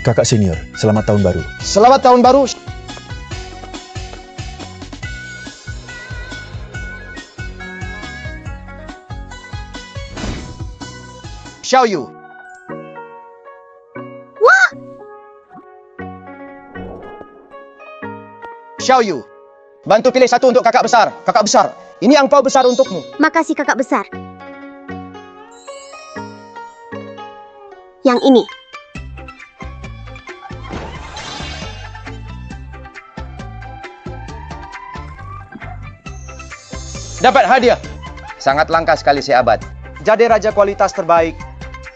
Kakak senior, selamat tahun baru. Selamat tahun baru. Xiao Yu. Wah! Xiao Yu, bantu pilih satu untuk kakak besar. Kakak besar, ini angpau besar untukmu. Makasih kakak besar. Yang ini. Dapat hadiah. Sangat langka sekali seabad. Jadi raja kualitas terbaik.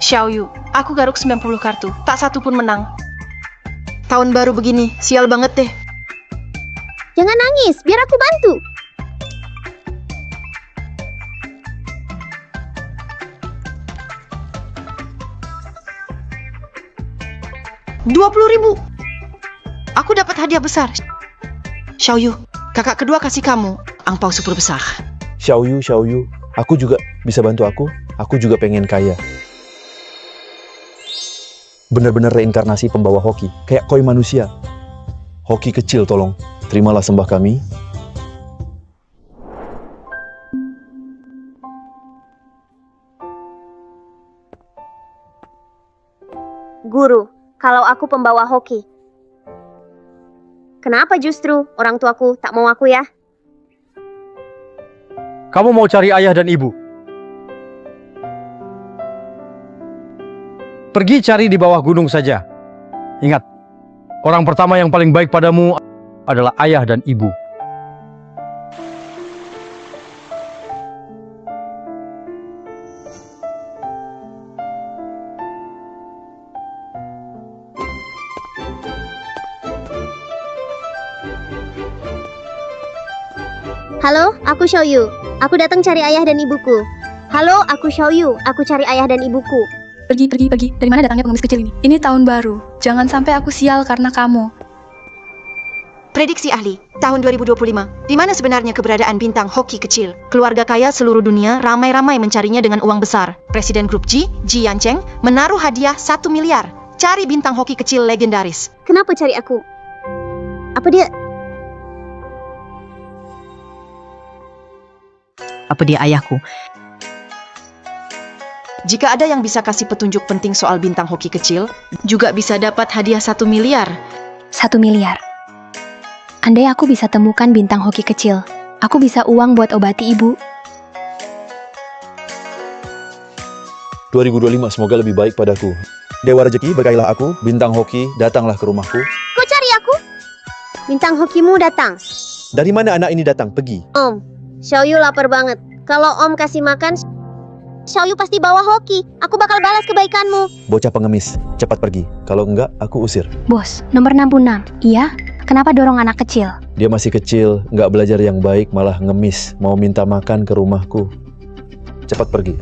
Xiao Yu, aku garuk 90 kartu, tak satu pun menang. Tahun baru begini, sial banget deh. Jangan nangis, biar aku bantu. Rp20.000. Aku dapat hadiah besar. Xiao Yu, kakak kedua kasih kamu angpau super besar. Xiao Yu, aku juga bisa bantu aku. Aku juga pengen kaya. Benar-benar reinkarnasi pembawa hoki, kayak koi manusia. Hoki kecil tolong, terimalah sembah kami. Guru, kalau aku pembawa hoki. Kenapa justru orang tuaku tak mau aku ya? Kamu mau cari ayah dan ibu? Pergi cari di bawah gunung saja. Ingat, orang pertama yang paling baik padamu adalah ayah dan ibu. Halo, aku Xiao Yu. Aku datang cari ayah dan ibuku. Halo, aku Xiao Yu. Aku cari ayah dan ibuku. Pergi. Dari mana datangnya pengemis kecil ini? Ini tahun baru. Jangan sampai aku sial karena kamu. Prediksi ahli, tahun 2025. Di mana sebenarnya keberadaan bintang hoki kecil? Keluarga kaya seluruh dunia ramai-ramai mencarinya dengan uang besar. Presiden grup G, Ji Yancheng, menaruh hadiah 1 miliar. Cari bintang hoki kecil legendaris. Kenapa cari aku? Apa dia ayahku? Jika ada yang bisa kasih petunjuk penting soal bintang hoki kecil, juga bisa dapat hadiah 1 miliar. 1 miliar. Andai aku bisa temukan bintang hoki kecil, aku bisa uang buat obati ibu. 2025 semoga lebih baik padaku. Dewa rezeki, berkailah aku. Bintang hoki, datanglah ke rumahku. Kau cari aku? Bintang hokimu datang. Dari mana anak ini datang? Pergi. Om, Xiao Yu lapar banget. Kalau Om kasih makan, Xiao Yu pasti bawa hoki. Aku bakal balas kebaikanmu. Bocah pengemis, cepat pergi. Kalau enggak, aku usir. Bos, nomor 66. Iya? Kenapa dorong anak kecil? Dia masih kecil, nggak belajar yang baik, malah ngemis. Mau minta makan ke rumahku. Cepat pergi.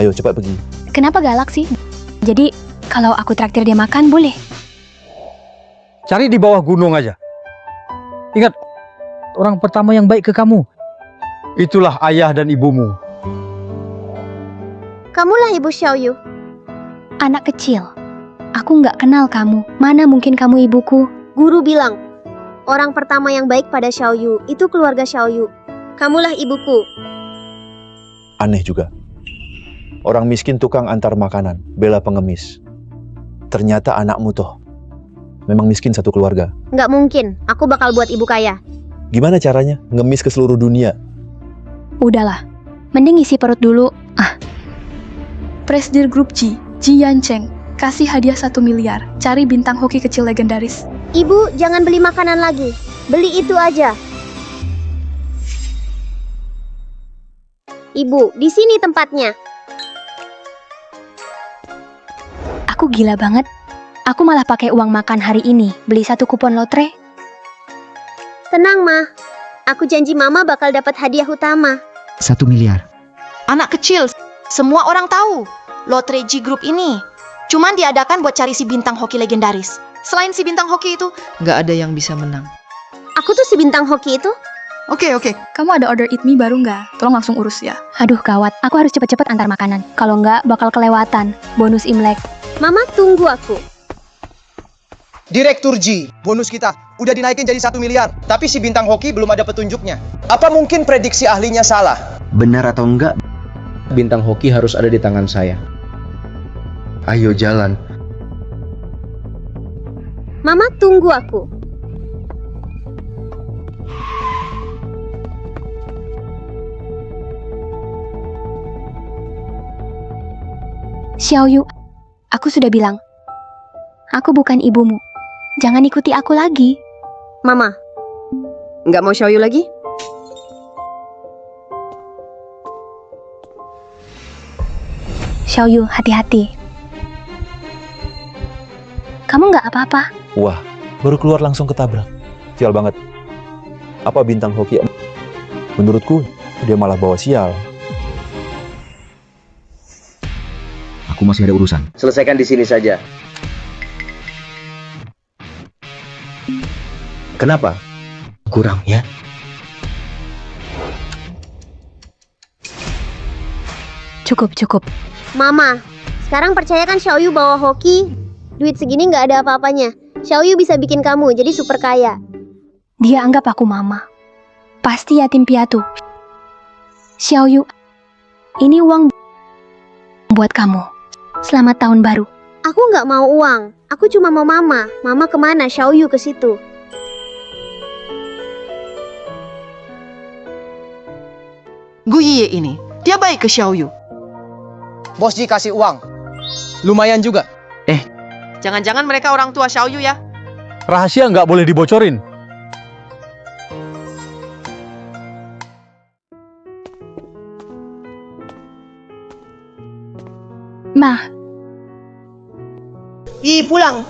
Ayo, cepat pergi. Kenapa galak sih? Jadi, kalau aku traktir dia makan, boleh? Cari di bawah gunung aja. Ingat, orang pertama yang baik ke kamu, itulah ayah dan ibumu. Kamulah ibu Xiao Yu. Anak kecil. Aku nggak kenal kamu. Mana mungkin kamu ibuku? Guru bilang, orang pertama yang baik pada Xiao Yu itu keluarga Xiao Yu. Kamulah ibuku. Aneh juga. Orang miskin tukang antar makanan, bela pengemis. Ternyata anakmu toh. Memang miskin satu keluarga. Nggak mungkin, aku bakal buat ibu kaya. Gimana caranya? Ngemis ke seluruh dunia. Udahlah, mending isi perut dulu. Presiden grup G, Ji Yancheng, kasih hadiah 1 miliar. Cari bintang hoki kecil legendaris. Ibu, jangan beli makanan lagi. Beli itu aja. Ibu, di sini tempatnya. Aku gila banget. Aku malah pakai uang makan hari ini. Beli 1 kupon lotre. Tenang, Ma. Aku janji Mama bakal dapat hadiah utama. 1 miliar. Anak kecil, semua orang tahu. Lotre G Group ini cuman diadakan buat cari si bintang hoki legendaris. Selain si bintang hoki itu, Nggak ada yang bisa menang. Aku tuh si bintang hoki itu. Oke, oke. Kamu ada order eat me baru nggak? Tolong langsung urus ya. Aduh gawat, aku harus cepet-cepet antar makanan. Kalau nggak bakal kelewatan. Bonus Imlek. Mama, tunggu aku. Direktur G, bonus kita udah dinaikin jadi 1 miliar. Tapi si bintang hoki belum ada petunjuknya. Apa mungkin prediksi ahlinya salah? Benar atau enggak, bintang hoki harus ada di tangan saya. Ayo jalan. Mama, tunggu aku. Xiaoyu, aku sudah bilang. Aku bukan ibumu. Jangan ikuti aku lagi. Mama, nggak mau Xiaoyu lagi? Xiaoyu, hati-hati. Kamu nggak apa-apa. Wah, baru keluar langsung ketabrak. Sial banget. Apa bintang hoki? Menurutku, dia malah bawa sial. Aku masih ada urusan. Selesaikan di sini saja. Kenapa? Kurang ya? Cukup. Mama, sekarang percayakan Xiaoyu bawa hoki. Duit segini nggak ada apa-apanya. Xiaoyu bisa bikin kamu jadi super kaya. Dia anggap aku mama. Pasti yatim piatu. Xiaoyu, ini uang buat kamu. Selamat tahun baru. Aku nggak mau uang. Aku cuma mau mama. Mama kemana? Xiaoyu ke situ. Guiye ini, dia baik ke Xiaoyu. Bos Ji kasih uang. Lumayan juga. Jangan-jangan mereka orang tua Xiaoyu ya? Rahasia nggak boleh dibocorin. Ma, Pulang.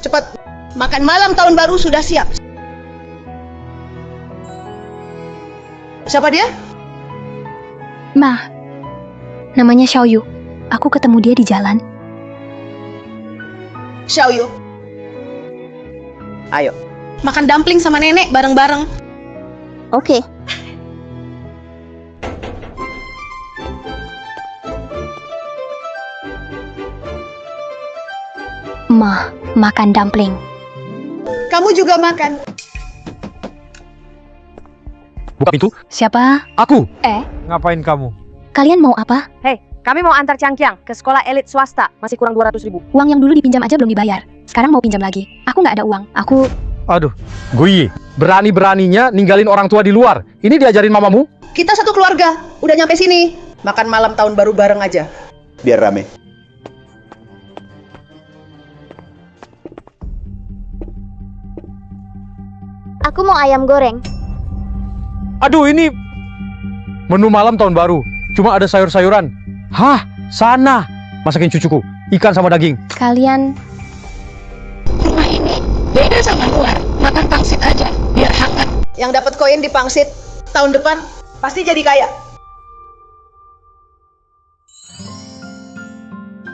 Cepat. Makan malam tahun baru sudah siap. Siapa dia? Ma, namanya Xiaoyu. Aku ketemu dia di jalan. Xiaoyu. Ayo. Makan dumpling sama nenek bareng-bareng. Oke. Ma, makan dumpling. Kamu juga makan. Buka pintu. Siapa? Aku. Eh? Ngapain kamu? Kalian mau apa? Kami mau antar Cangkiang ke sekolah elit swasta. Masih kurang 200.000. Uang yang dulu dipinjam aja belum dibayar. Sekarang mau pinjam lagi. Aku nggak ada uang. Aduh, Guiye, berani-beraninya ninggalin orang tua di luar. Ini diajarin mamamu? Kita satu keluarga. Udah nyampe sini. Makan malam tahun baru bareng aja. Biar rame. Aku mau ayam goreng. Aduh, ini menu malam tahun baru. Cuma ada sayur-sayuran. Hah, sana. Masakin cucuku. Ikan sama daging. Kalian Rumah ini beda sama luar. Makan pangsit aja. Biar hangat. Yang dapat koin di pangsit tahun depan pasti jadi kaya.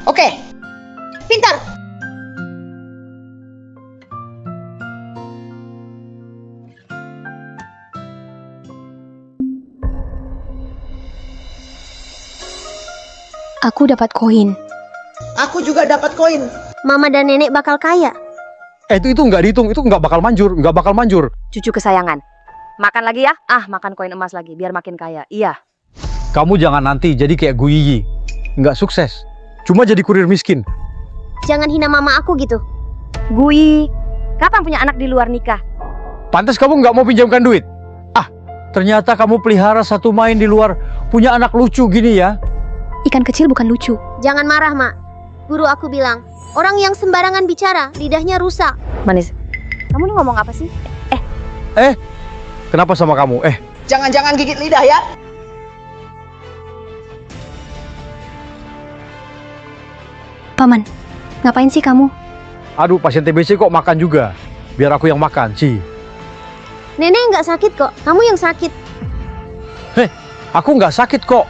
Oke. Pintar. aku dapat koin. Aku juga dapat koin. Mama dan nenek bakal kaya. Itu nggak dihitung. Itu nggak bakal manjur. Cucu kesayangan. Makan lagi ya? Makan koin emas lagi biar makin kaya. Iya. Kamu jangan nanti jadi kayak Guiyi. Nggak sukses. Cuma jadi kurir miskin. Jangan hina mama aku gitu. Gui, kapan punya anak di luar nikah? Pantas kamu nggak mau pinjamkan duit. Ternyata kamu pelihara satu main di luar. Punya anak lucu gini ya. Ikan kecil bukan lucu. Jangan marah, Mak. Guru aku bilang, orang yang sembarangan bicara, lidahnya rusak. Manis, kamu nih ngomong apa sih? Kenapa sama kamu? Jangan-jangan gigit lidah ya. Paman, ngapain sih kamu? Aduh, pasien TBC kok makan juga. Biar aku yang makan, Ci. Nenek nggak sakit kok, kamu yang sakit. Aku nggak sakit kok.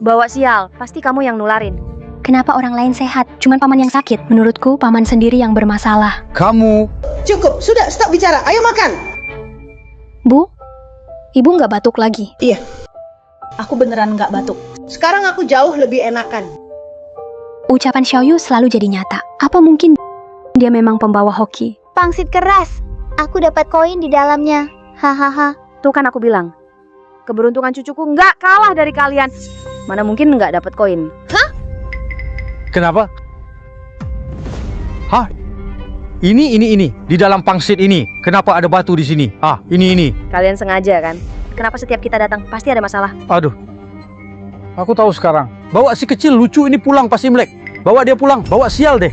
Bawa sial, pasti kamu yang nularin. Kenapa orang lain sehat? Cuman paman yang sakit. Menurutku, paman sendiri yang bermasalah. Kamu, Cukup, sudah, stop bicara. Ayo makan. Bu, ibu nggak batuk lagi. Iya, aku beneran nggak batuk. Sekarang aku jauh lebih enakan. Ucapan Xiaoyu selalu jadi nyata. Apa mungkin dia memang pembawa hoki? Pangsit keras. Aku dapat koin di dalamnya. Hahaha. Tuh kan aku bilang. Keberuntungan cucuku nggak kalah dari kalian. Mana mungkin nggak dapat koin. kenapa? Hah? Ini. Di dalam pangsit ini. Kenapa ada batu di sini? Ah, ini. Kalian sengaja kan? Kenapa setiap kita datang pasti ada masalah? Aduh. Aku tahu sekarang. Bawa si kecil lucu ini pulang pas Imlek. Bawa dia pulang. Bawa sial deh.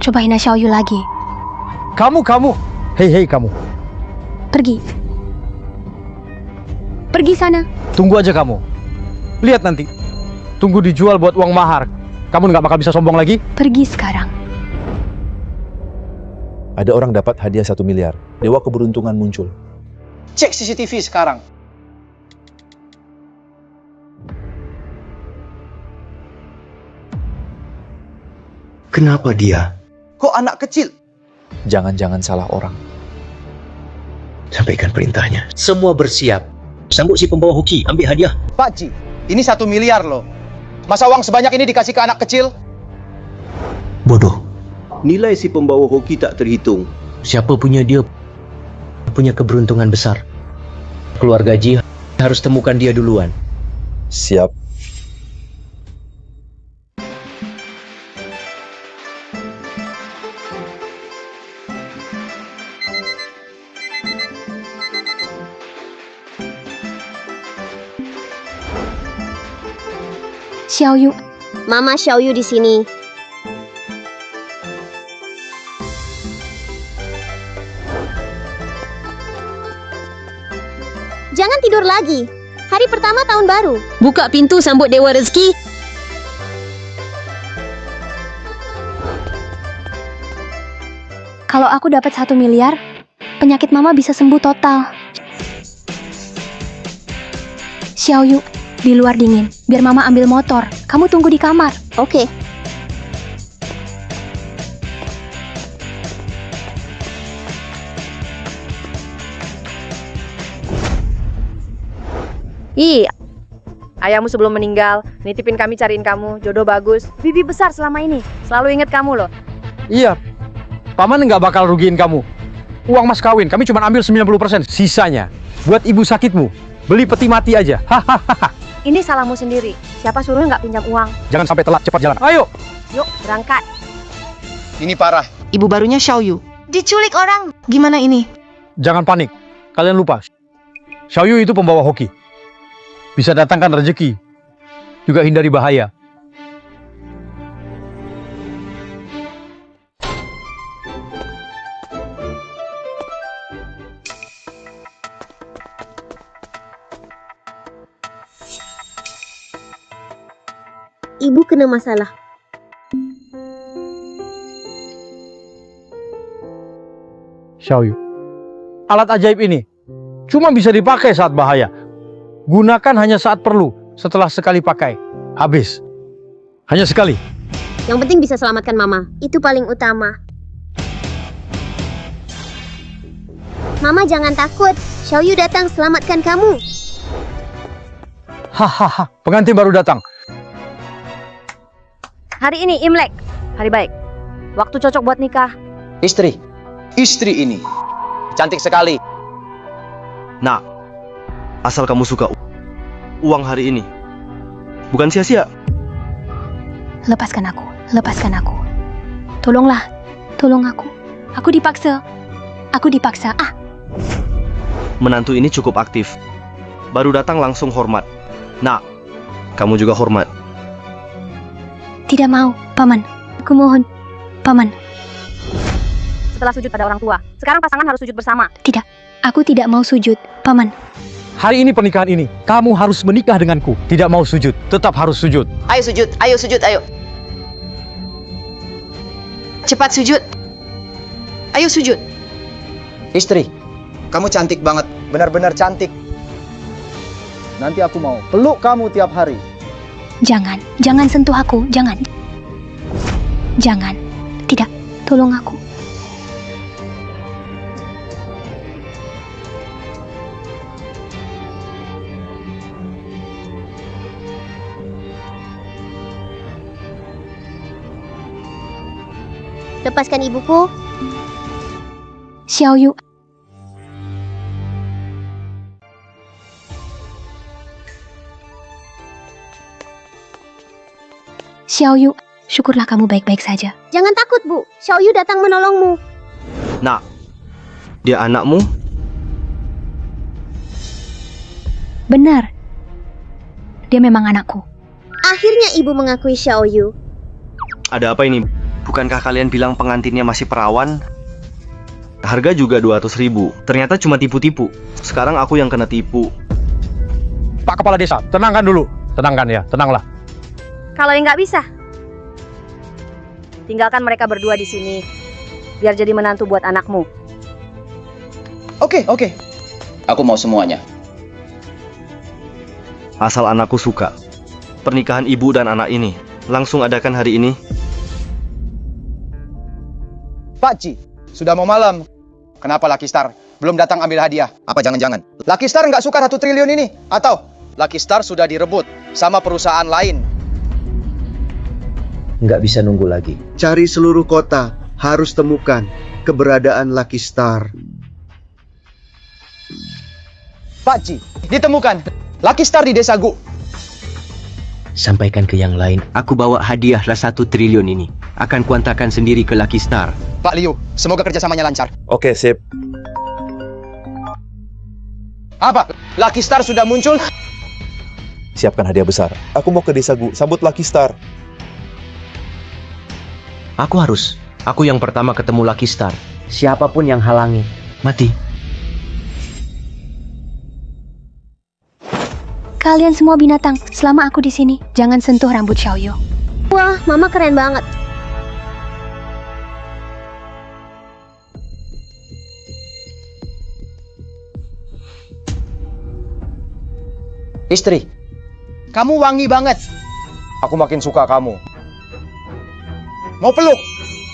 Coba hina Xiaoyu lagi. Kamu. Hei kamu. Pergi. Pergi sana. Tunggu aja kamu. Lihat nanti. Tunggu dijual buat uang mahar. Kamu nggak bakal bisa sombong lagi. Pergi sekarang. Ada orang dapat hadiah 1 miliar. Dewa keberuntungan muncul. Cek CCTV sekarang. Kenapa dia? Kok anak kecil? Jangan-jangan salah orang. Sampaikan perintahnya. Semua bersiap. Sambut si pembawa hoki, ambil hadiah. Pak Ji, ini 1 miliar loh. Masa uang sebanyak ini dikasih ke anak kecil? Bodoh. Nilai si pembawa hoki tak terhitung. Siapa punya dia punya keberuntungan besar. Keluarga Ji harus temukan dia duluan. Siap. Xiaoyu, Mama Xiaoyu di sini. Jangan tidur lagi. Hari pertama tahun baru. Buka pintu sambut Dewa Rezeki. kalau aku dapat 1 miliar, penyakit mama bisa sembuh total. Xiaoyu, di luar dingin. Biar mama ambil motor. Kamu tunggu di kamar. Oke. Ih, ayahmu sebelum meninggal nitipin kami cariin kamu jodoh bagus, bibi besar selama ini. Selalu ingat kamu loh. Iya. Paman nggak bakal rugiin kamu. Uang mas kawin, kami cuma ambil 90%. Sisanya, buat ibu sakitmu. Beli peti mati aja. Hahaha. Ini salahmu sendiri. Siapa suruh nggak pinjam uang? Jangan sampai telat, cepat jalan. Ayo. Yuk, berangkat. Ini parah. Ibu barunya Xiaoyu. Diculik orang. Gimana ini? Jangan panik. Kalian lupa. Xiaoyu itu pembawa hoki. Bisa datangkan rezeki. Juga hindari bahaya. Ibu kena masalah. Xiaoyu. Alat ajaib ini cuma bisa dipakai saat bahaya. Gunakan hanya saat perlu. Setelah sekali pakai, habis. Hanya sekali. Yang penting bisa selamatkan mama. Itu paling utama. Mama jangan takut. Xiaoyu datang selamatkan kamu. Hahaha. Pengantin baru datang. Hari ini Imlek, hari baik. Waktu cocok buat nikah. Istri ini cantik sekali. Nak, asal kamu suka uang hari ini, bukan sia-sia. Lepaskan aku. Lepaskan aku. Tolonglah. Tolong aku. Aku dipaksa. Aku dipaksa. Menantu ini cukup aktif. Baru datang langsung hormat. Nak, kamu juga hormat. Tidak mau, Paman. Aku mohon. Paman, Setelah sujud pada orang tua. Sekarang pasangan harus sujud bersama. tidak. Aku tidak mau sujud. Paman, Hari ini pernikahan ini, kamu harus menikah denganku. Tidak mau sujud, tetap harus sujud. Ayo sujud, ayo. Cepat sujud. Ayo sujud. Istri, kamu cantik banget. Benar-benar cantik. Nanti aku mau peluk kamu tiap hari. Jangan sentuh aku, jangan. Jangan. Tidak, tolong aku. Lepaskan ibuku. Xiaoyu. Xiaoyu, syukurlah kamu baik-baik saja. Jangan takut, Bu. Xiaoyu datang menolongmu. Nak, dia anakmu? Benar. Dia memang anakku. Akhirnya ibu mengakui Xiaoyu. Ada apa ini? Bukankah kalian bilang pengantinnya masih perawan? Harga juga 200.000. Ternyata cuma tipu-tipu. Sekarang aku yang kena tipu. Pak Kepala Desa, tenangkan dulu. Tenangkan ya, tenanglah. Kalau yang nggak bisa, tinggalkan mereka berdua di sini. Biar jadi menantu buat anakmu. Oke. Aku mau semuanya. Asal anakku suka. Pernikahan ibu dan anak ini. Langsung adakan hari ini. Pak Ci, sudah mau malam. Kenapa Lucky Star belum datang ambil hadiah? Apa jangan-jangan Lucky Star nggak suka 1 triliun ini? Atau Lucky Star sudah direbut sama perusahaan lain? Nggak bisa nunggu lagi. Cari seluruh kota, harus temukan keberadaan Lucky Star. Pak Ci, ditemukan Lucky Star di Desa Gu. Sampaikan ke yang lain, aku bawa hadiahlah 1 triliun ini. Akan kuantarkan sendiri ke Lucky Star. Pak Liu, semoga kerjasamanya lancar. Oke, sip. Apa? Lucky Star sudah muncul? Siapkan hadiah besar. Aku mau ke Desa Gu, sambut Lucky Star. Aku yang pertama ketemu Lucky Star. Siapapun yang halangi, mati. Kalian semua binatang, selama aku di sini, jangan sentuh rambut Xiaoyu. Wah, Mama keren banget. Istri, kamu wangi banget. Aku makin suka kamu. Mau peluk?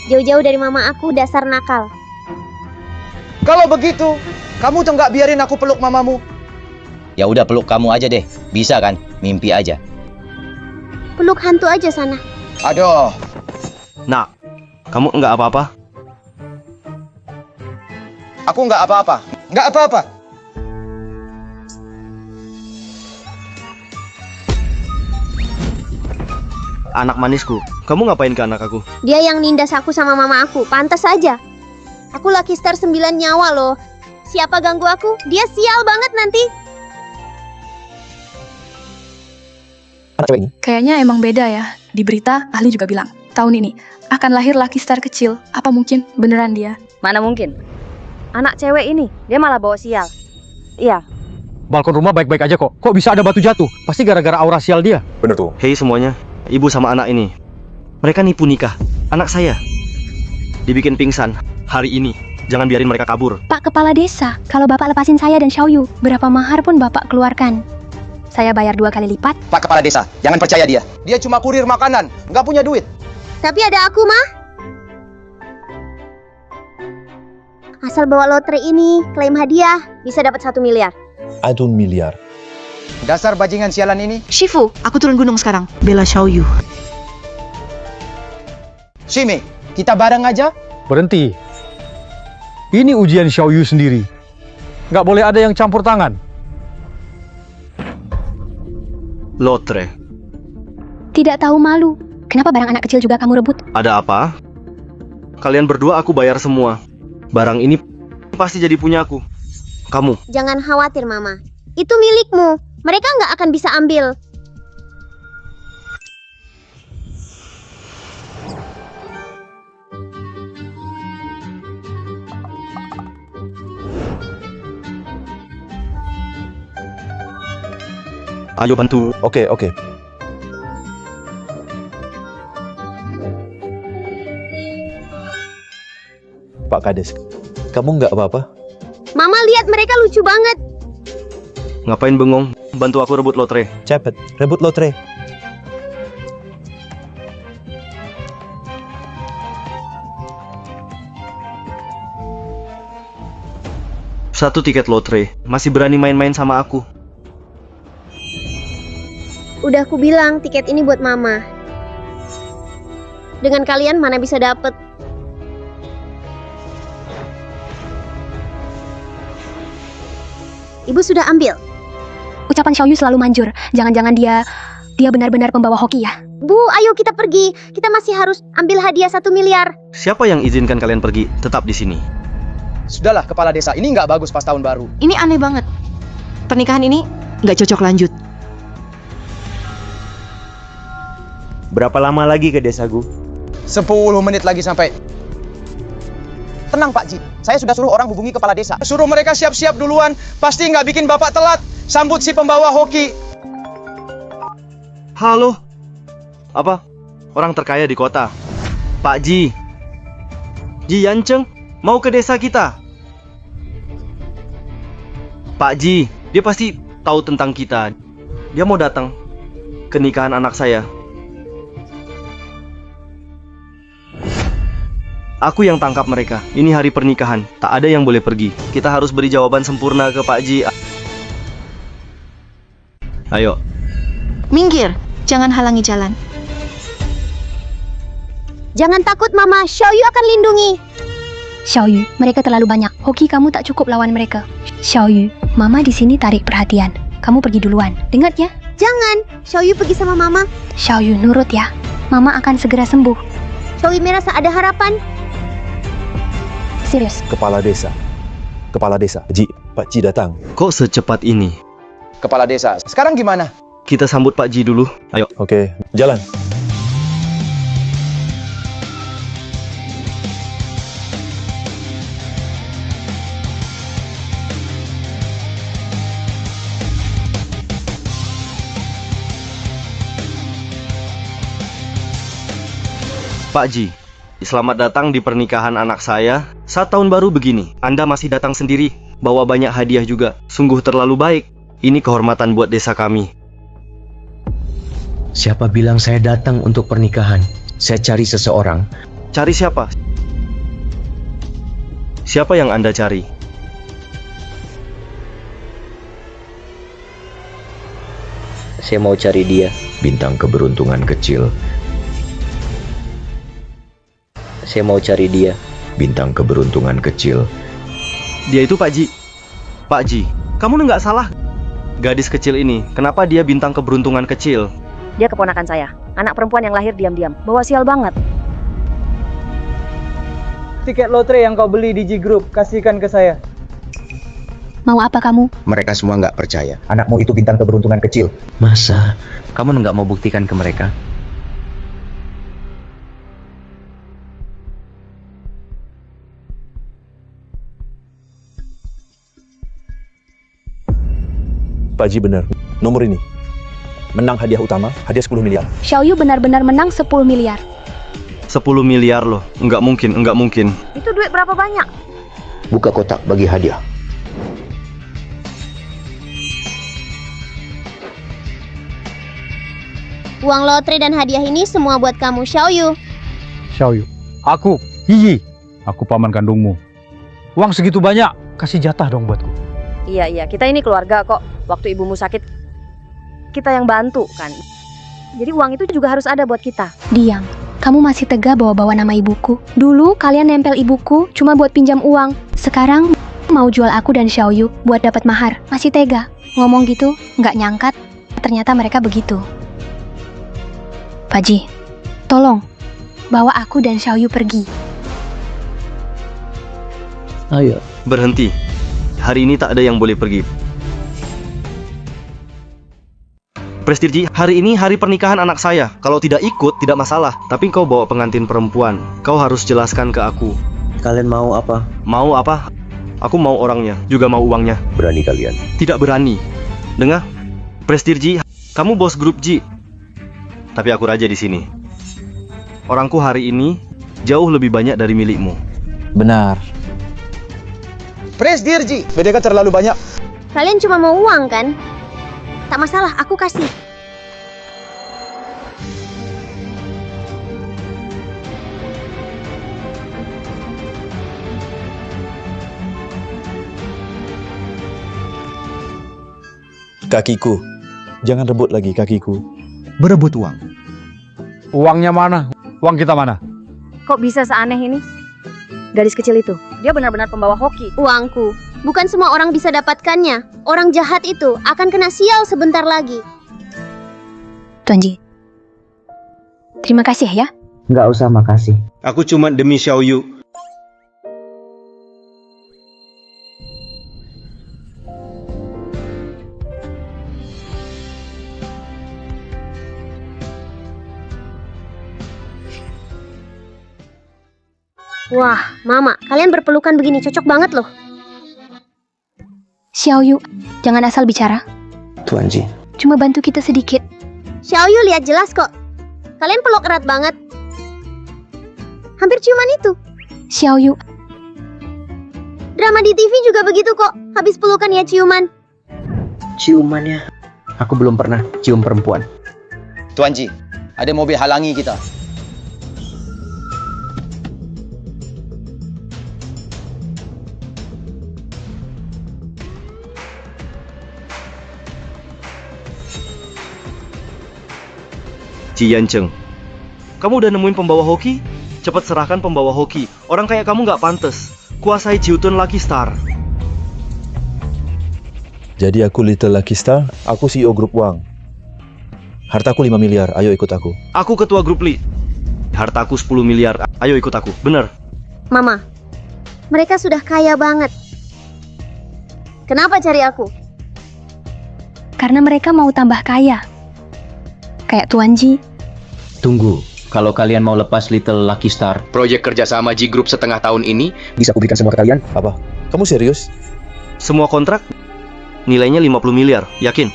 Jauh-jauh dari mama aku, dasar nakal. Kalau begitu, kamu tuh nggak biarin aku peluk mamamu. Ya udah peluk kamu aja deh. Bisa kan? Mimpi aja. Peluk hantu aja sana. Aduh. Nak, kamu nggak apa-apa? Aku nggak apa-apa. Nggak apa-apa. Anak manisku, kamu ngapain ke anak aku? Dia yang nindas aku sama mama aku, pantas saja. Aku Lucky Star 9 nyawa loh. Siapa ganggu aku? Dia sial banget nanti. Anak cewek ini? Kayaknya emang beda ya. Di berita, ahli juga bilang, tahun ini akan lahir Lucky Star kecil. Apa mungkin beneran dia? Mana mungkin? Anak cewek ini, dia malah bawa sial. Iya. Balkon rumah baik-baik aja kok. Kok bisa ada batu jatuh? Pasti gara-gara aura sial dia. Bener tuh. Hei semuanya, ibu sama anak ini. Mereka nipu nikah. Anak saya dibikin pingsan hari ini. Jangan biarin mereka kabur. Pak Kepala Desa, kalau Bapak lepasin saya dan Xiaoyu, berapa mahar pun Bapak keluarkan. Saya bayar 2 kali lipat. Pak Kepala Desa, jangan percaya dia. Dia cuma kurir makanan, nggak punya duit. Tapi ada aku, Ma. Asal bawa lotre ini, klaim hadiah, bisa dapat 1 miliar. 1 miliar. Dasar bajingan sialan ini. Shifu, aku turun gunung sekarang. Bela Xiaoyu. Shime, kita bareng aja. Berhenti. Ini ujian Xiaoyu sendiri. Nggak boleh ada yang campur tangan. Lotre. Tidak tahu malu. Kenapa barang anak kecil juga kamu rebut? Ada apa? Kalian berdua aku bayar semua. Barang ini pasti jadi punya aku. Kamu. Jangan khawatir, Mama. Itu milikmu. Mereka nggak akan bisa ambil. Ayo bantu. Oke. Pak Kades, kamu nggak apa-apa? Mama lihat mereka lucu banget. Ngapain bengong? Bantu aku rebut lotre. Cepet, rebut lotre. 1 tiket lotre. Masih berani main-main sama aku. Udah aku bilang tiket ini buat mama. Dengan kalian mana bisa dapet? Ibu sudah ambil. Ucapan Xiaoyu selalu manjur. Jangan-jangan dia benar-benar pembawa hoki ya. Bu, ayo kita pergi. Kita masih harus ambil hadiah 1 miliar. Siapa yang izinkan kalian pergi? Tetap di sini. Sudahlah, kepala desa. Ini nggak bagus pas tahun baru. Ini aneh banget. Pernikahan ini nggak cocok lanjut. Berapa lama lagi ke desaku? 10 menit lagi sampai. Tenang Pak Ji, saya sudah suruh orang hubungi kepala desa. Suruh mereka siap-siap duluan. Pasti nggak bikin Bapak telat. Sambut si pembawa hoki. Halo? Apa? Orang terkaya di kota. Pak Ji. Ji Yanceng, mau ke desa kita. Pak Ji, dia pasti tahu tentang kita. Dia mau datang ke nikahan anak saya. Aku yang tangkap mereka. Ini hari pernikahan. Tak ada yang boleh pergi. Kita harus beri jawaban sempurna ke Pak Ji. Ayo. Minggir, jangan halangi jalan. Jangan takut Mama, Xiaoyu akan lindungi. Xiaoyu, mereka terlalu banyak. Hoki kamu tak cukup lawan mereka. Xiaoyu, Mama di sini tarik perhatian. Kamu pergi duluan. Dengar ya? Jangan, Xiaoyu pergi sama Mama. Xiaoyu, nurut ya. Mama akan segera sembuh. Xiaoyu merasa ada harapan. Serius. Kepala desa. Kepala desa. Ji, Pak Ji datang. Kok secepat ini? Kepala desa, sekarang gimana? Kita sambut Pak Ji dulu. Ayo. Oke, jalan. Pak Ji, selamat datang di pernikahan anak saya. Saat tahun baru begini, Anda masih datang sendiri. Bawa banyak hadiah juga. Sungguh terlalu baik. Ini kehormatan buat desa kami. Siapa bilang saya datang untuk pernikahan? Saya cari seseorang. Cari siapa? Siapa yang Anda cari? Saya mau cari dia. Bintang keberuntungan kecil. Saya mau cari dia. Bintang keberuntungan kecil. Dia itu Pak Ji. Pak Ji, kamu nggak salah. Gadis kecil ini, kenapa dia bintang keberuntungan kecil? Dia keponakan saya. Anak perempuan yang lahir diam-diam. Bawa sial banget. Tiket lotre yang kau beli di G Group, kasihkan ke saya. Mau apa kamu? Mereka semua nggak percaya. Anakmu itu bintang keberuntungan kecil. Masa? Kamu nggak mau buktikan ke mereka? Pak Ji benar. Nomor ini. Menang hadiah utama, hadiah 10 miliar. Xiaoyu benar-benar menang 10 miliar. 10 miliar loh. Nggak mungkin, nggak mungkin. Itu duit berapa banyak? Buka kotak bagi hadiah. Uang lotre dan hadiah ini semua buat kamu, Xiaoyu. Xiaoyu, aku, Yi, aku paman kandungmu. Uang segitu banyak, kasih jatah dong buatku. Iya, kita ini keluarga kok. Waktu ibumu sakit, kita yang bantu kan. Jadi uang itu juga harus ada buat kita. Diam. Kamu masih tega bawa-bawa nama ibuku. Dulu kalian nempel ibuku cuma buat pinjam uang. Sekarang mau jual aku dan Xiaoyu buat dapat mahar. Masih tega. Ngomong gitu, nggak nyangkat. Ternyata mereka begitu. Pak Ji, tolong bawa aku dan Xiaoyu pergi. Ayo. Berhenti. Hari ini tak ada yang boleh pergi. Prestirji, hari ini hari pernikahan anak saya. Kalau tidak ikut, tidak masalah. Tapi kau bawa pengantin perempuan. Kau harus jelaskan ke aku. Kalian mau apa? Mau apa? Aku mau orangnya, juga mau uangnya. Berani kalian? Tidak berani. Dengar, Prestirji, kamu bos grup Ji. Tapi aku raja di sini. Orangku hari ini jauh lebih banyak dari milikmu. Benar. Presdirji, BDK terlalu banyak. Kalian cuma mau uang kan? Tak masalah, aku kasih. Kakiku. Jangan rebut lagi kakiku. Berebut uang. Uangnya mana? Uang kita mana? Kok bisa seaneh ini? Gadis kecil itu, dia benar-benar pembawa hoki. Uangku. Bukan semua orang bisa dapatkannya. Orang jahat itu akan kena sial sebentar lagi. Tuan Ji. Terima kasih ya. Nggak usah makasih. Aku cuma demi Xiaoyu. Wah, Mama, kalian berpelukan begini cocok banget loh. Xiaoyu, jangan asal bicara. Tuan Ji. Cuma bantu kita sedikit. Xiaoyu lihat jelas kok. Kalian peluk erat banget. Hampir ciuman itu. Xiaoyu. Drama di TV juga begitu kok. Habis pelukan ya ciuman. Ciumannya. Aku belum pernah cium perempuan. Tuan Ji, ada mobil halangi kita. Ji Yancheng, kamu udah nemuin pembawa hoki? Cepat serahkan pembawa hoki. Orang kayak kamu nggak pantas. Kuasai Jiutun Lucky Star. Jadi aku Little Lucky Star, aku CEO grup Wang. Hartaku 5 miliar, ayo ikut aku. Aku ketua grup Li. Hartaku 10 miliar, ayo ikut aku. Bener. Mama, mereka sudah kaya banget. Kenapa cari aku? Karena mereka mau tambah kaya. Kayak Tuan Ji. Tunggu, kalau kalian mau lepas Little Lucky Star, Proyek kerjasama G Group setengah tahun ini bisa aku berikan semua ke kalian? Apa? Kamu serius? Semua kontrak nilainya 50 miliar, yakin?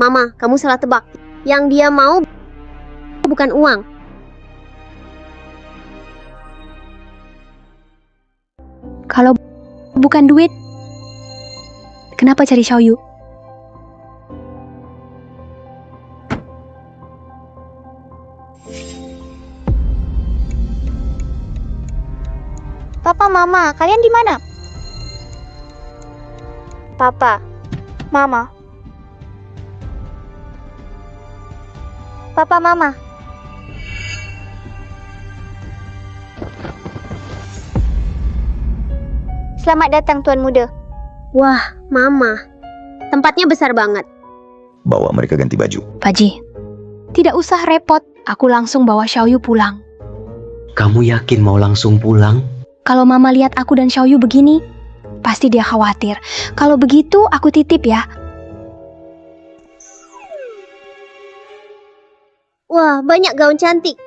Mama, kamu salah tebak. Yang dia mau bukan uang. Kalau bukan duit, kenapa cari Xiaoyu? Papa, Mama, kalian di mana? Papa, Mama. Papa, Mama. Selamat datang, Tuan Muda. Wah, Mama. Tempatnya besar banget. Bawa mereka ganti baju. Pak Ji, tidak usah repot. Aku langsung bawa Xiaoyu pulang. Kamu yakin mau langsung pulang? Kalau Mama lihat aku dan Xiaoyu begini, pasti dia khawatir. Kalau begitu, aku titip ya. Wah, banyak gaun cantik.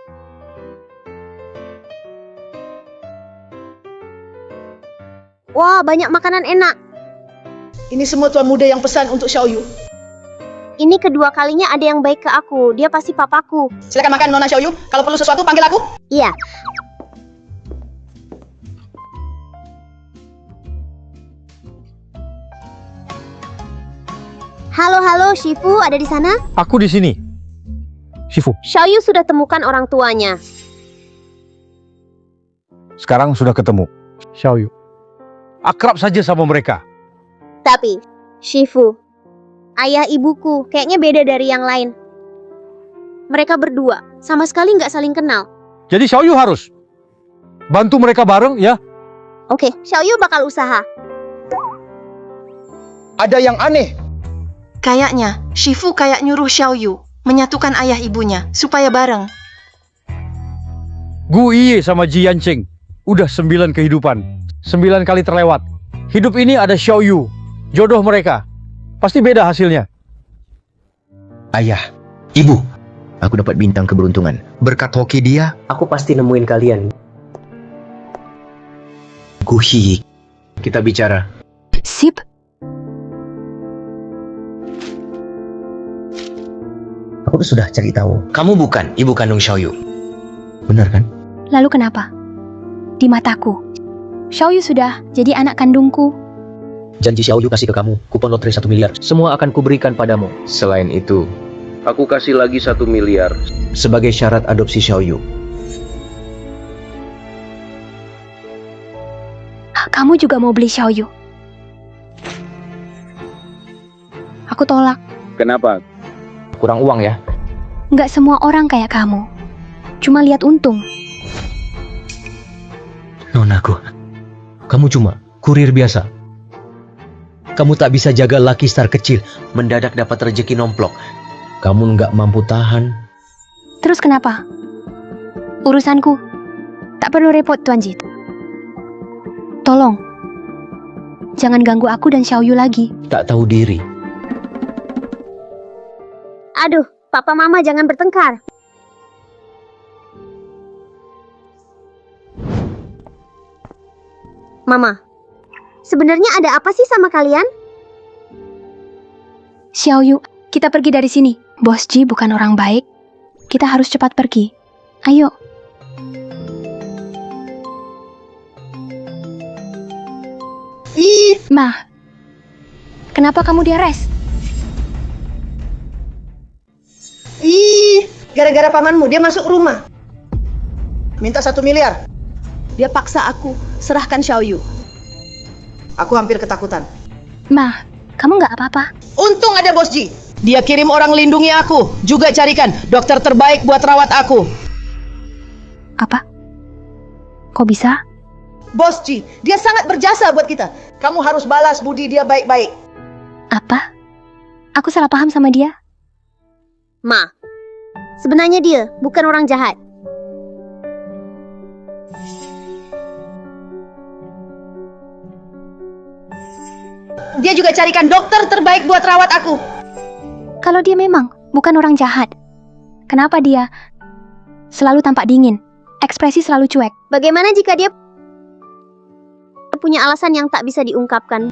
Wah, banyak makanan enak. Ini semua tuan muda yang pesan untuk Xiaoyu. Ini kedua kalinya ada yang baik ke aku. Dia pasti papaku. Silakan makan Nona Xiaoyu. Kalau perlu sesuatu panggil aku. Iya. Halo, Shifu, ada di sana? Aku di sini. Shifu, Xiaoyu sudah temukan orang tuanya. sekarang sudah ketemu. Xiaoyu. Akrab saja sama mereka. Tapi, Shifu, ayah ibuku kayaknya beda dari yang lain. Mereka berdua sama sekali nggak saling kenal. Jadi Xiaoyu harus bantu mereka bareng ya. Oke, Xiaoyu bakal usaha. Ada yang aneh. Kayaknya Shifu kayak nyuruh Xiaoyu menyatukan ayah ibunya supaya bareng. Gu Iye sama Ji Yancheng udah 9 kehidupan, 9 kali terlewat. Hidup ini ada Xiaoyu, jodoh mereka. Pasti beda hasilnya. Ayah, ibu, aku dapat bintang keberuntungan. Berkat hoki dia, aku pasti nemuin kalian. Guhi, kita bicara. Sip. Aku tuh sudah cari tahu. Kamu bukan ibu kandung Xiaoyu. Benar kan? Lalu kenapa? Di mataku, Xiaoyu sudah jadi anak kandungku. Janji Xiaoyu kasih ke kamu kupon lotre 1 miliar. Semua akan kuberikan padamu. Selain itu, aku kasih lagi 1 miliar sebagai syarat adopsi Xiaoyu. Kamu kamu juga mau beli Xiaoyu. Aku tolak. Kenapa? Kurang uang ya? Nggak semua orang kayak kamu. Cuma lihat untung. Nonaku, kamu cuma kurir biasa. Kamu tak bisa jaga Lucky Star kecil, mendadak dapat rezeki nomplok. Kamu nggak mampu tahan. Terus kenapa? Urusanku. Tak perlu repot, Tuan Ji. Tolong. Jangan ganggu aku dan Xiaoyu lagi. Tak tahu diri. Aduh, papa mama jangan bertengkar. Mama, sebenarnya ada apa sih sama kalian? Xiaoyu, kita pergi dari sini. Bos Ji bukan orang baik. Kita harus cepat pergi. Ayo. Ma, kenapa kamu diares? Gara-gara pamanmu dia masuk rumah. Minta 1 miliar. Dia paksa aku serahkan Xiaoyu. Aku hampir ketakutan. Ma, kamu nggak apa-apa? Untung ada Bos Ji. Dia kirim orang lindungi aku. Juga carikan dokter terbaik buat rawat aku. Apa? Kok bisa? Bos Ji, dia sangat berjasa buat kita. Kamu harus balas budi dia baik-baik. Apa? Aku salah paham sama dia? Ma, sebenarnya dia bukan orang jahat. Dia juga carikan dokter terbaik buat rawat aku. Kalau dia memang bukan orang jahat, kenapa dia selalu tampak dingin, ekspresi selalu cuek? Bagaimana jika dia punya alasan yang tak bisa diungkapkan?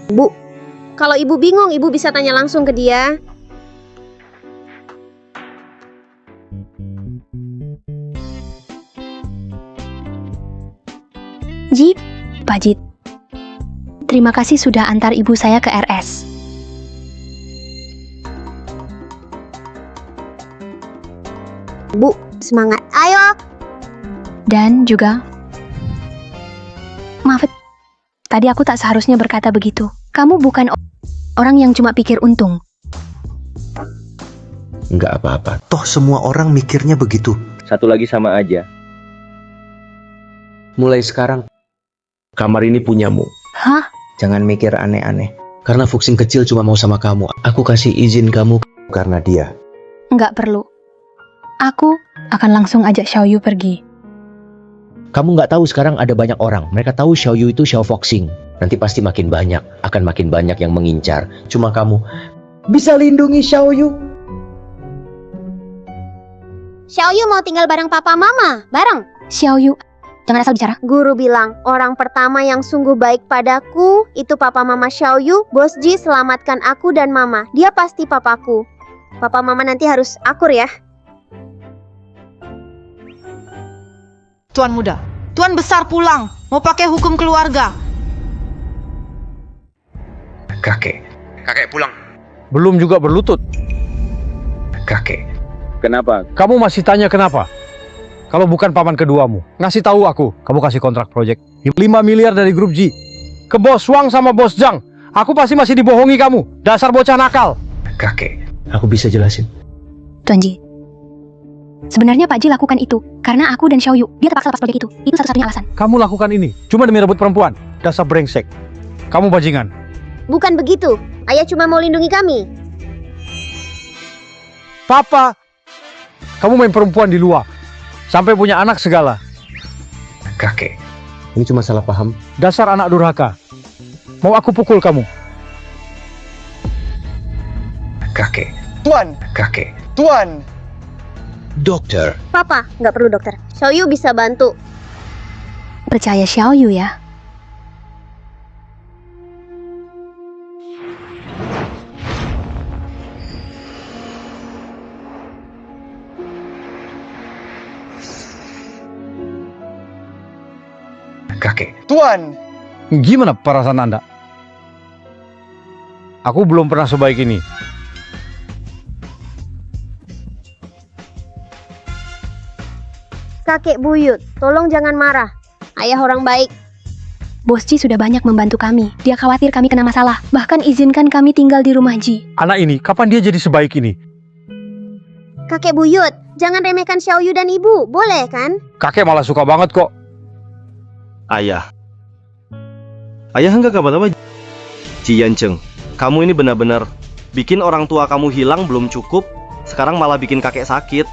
Bu, kalau ibu bingung, ibu bisa tanya langsung ke dia. Ji, Pak Jit. Terima kasih sudah antar ibu saya ke RS. Bu, semangat. Ayo. Dan juga, maaf, tadi aku tak seharusnya berkata begitu. Kamu bukan orang yang cuma pikir untung. Nggak apa-apa. Toh semua orang mikirnya begitu. Satu lagi sama aja. Mulai sekarang, kamar ini punyamu. Hah? Jangan mikir aneh-aneh. Karena Fuxing kecil cuma mau sama kamu. Aku kasih izin kamu karena dia. Nggak perlu. Aku akan langsung ajak Xiaoyu pergi. Kamu nggak tahu sekarang ada banyak orang. Mereka tahu Xiaoyu itu Xiao Foxing. Nanti pasti makin banyak. Akan makin banyak yang mengincar. Cuma kamu bisa lindungi Xiaoyu. Xiaoyu mau tinggal bareng papa mama. Bareng. Xiaoyu, jangan asal bicara. Guru bilang, orang pertama yang sungguh baik padaku itu papa mama Xiaoyu. Bos Ji selamatkan aku dan mama. Dia pasti papaku. Papa mama nanti harus akur ya. Tuan muda, Tuan besar pulang, mau pakai hukum keluarga. Kakek pulang. Belum juga berlutut. Kakek. Kenapa? Kamu masih tanya kenapa? Kalau bukan paman keduamu, ngasih tahu aku, kamu kasih kontrak proyek 5 miliar dari grup G ke bos Wang sama bos Zhang. Aku pasti masih dibohongi kamu. Dasar bocah nakal. Kakek, aku bisa jelasin. Tuan Ji, sebenarnya Pak Ji lakukan itu karena aku dan Xiaoyu. Dia terpaksa lepas proyek itu. Itu satu-satunya alasan. Kamu lakukan ini cuma demi rebut perempuan. Dasar brengsek. Kamu bajingan. Bukan begitu. Ayah cuma mau lindungi kami. Papa, kamu main perempuan di luar. Sampai punya anak segala. Kakek, ini cuma salah paham. Dasar anak durhaka. Mau aku pukul kamu? Kakek. Tuan. Kakek. Tuan. Dokter. Papa, nggak perlu dokter. Xiaoyu bisa bantu. Percaya Xiaoyu ya. Kakek. Tuan. Gimana perasaan Anda? Aku belum pernah sebaik ini. Kakek buyut, tolong jangan marah. Ayah orang baik. Bos Ji sudah banyak membantu kami. Dia khawatir kami kena masalah. Bahkan izinkan kami tinggal di rumah Ji. Anak ini, kapan dia jadi sebaik ini? Kakek buyut, jangan remehkan Xiaoyu dan ibu, boleh kan? Kakek malah suka banget kok. Ayah. Ayah enggak apa-apa. Ji Yancheng, kamu ini benar-benar bikin orang tua kamu hilang belum cukup, sekarang malah bikin kakek sakit.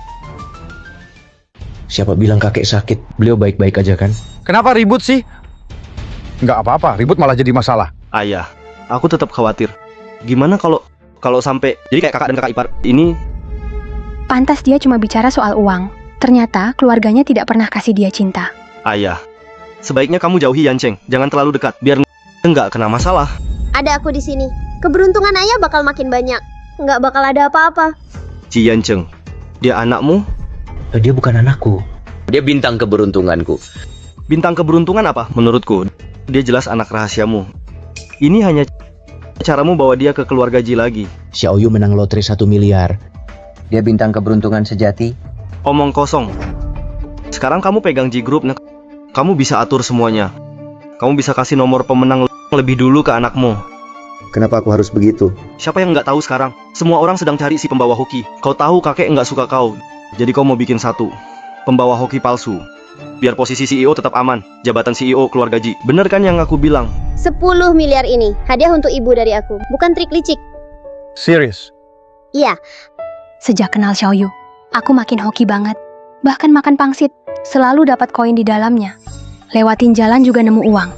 Siapa bilang kakek sakit? Beliau baik-baik aja kan? Kenapa ribut sih? Nggak apa-apa, ribut malah jadi masalah. Ayah, aku tetap khawatir. Gimana kalau sampai jadi kayak kakak dan kakak ipar ini? Pantas dia cuma bicara soal uang. Ternyata keluarganya tidak pernah kasih dia cinta. Ayah, sebaiknya kamu jauhi Yancheng, jangan terlalu dekat biar nggak kena masalah. Ada aku di sini. Keberuntungan ayah bakal makin banyak. Nggak bakal ada apa-apa. Ji Yancheng, dia anakmu? Dia bukan anakku. Dia bintang keberuntunganku. Bintang keberuntungan apa? Menurutku, dia jelas anak rahasiamu. Ini hanya caramu bawa dia ke keluarga Ji lagi. Xiaoyu menang lotre 1 miliar. Dia bintang keberuntungan sejati. Omong kosong. Sekarang kamu pegang Ji Group, kamu bisa atur semuanya. Kamu bisa kasih nomor pemenang lebih dulu ke anakmu. Kenapa aku harus begitu? Siapa yang nggak tahu sekarang? Semua orang sedang cari si pembawa hoki. Kau tahu kakek nggak suka kau. Jadi kau mau bikin satu pembawa hoki palsu. Biar posisi CEO tetap aman. Jabatan CEO keluarga Ji. Bener kan yang aku bilang? 10 miliar ini hadiah untuk ibu dari aku. Bukan trik licik. Serius? Iya. Sejak kenal Xiaoyu, aku makin hoki banget. Bahkan makan pangsit, selalu dapat koin di dalamnya. Lewatin jalan juga nemu uang.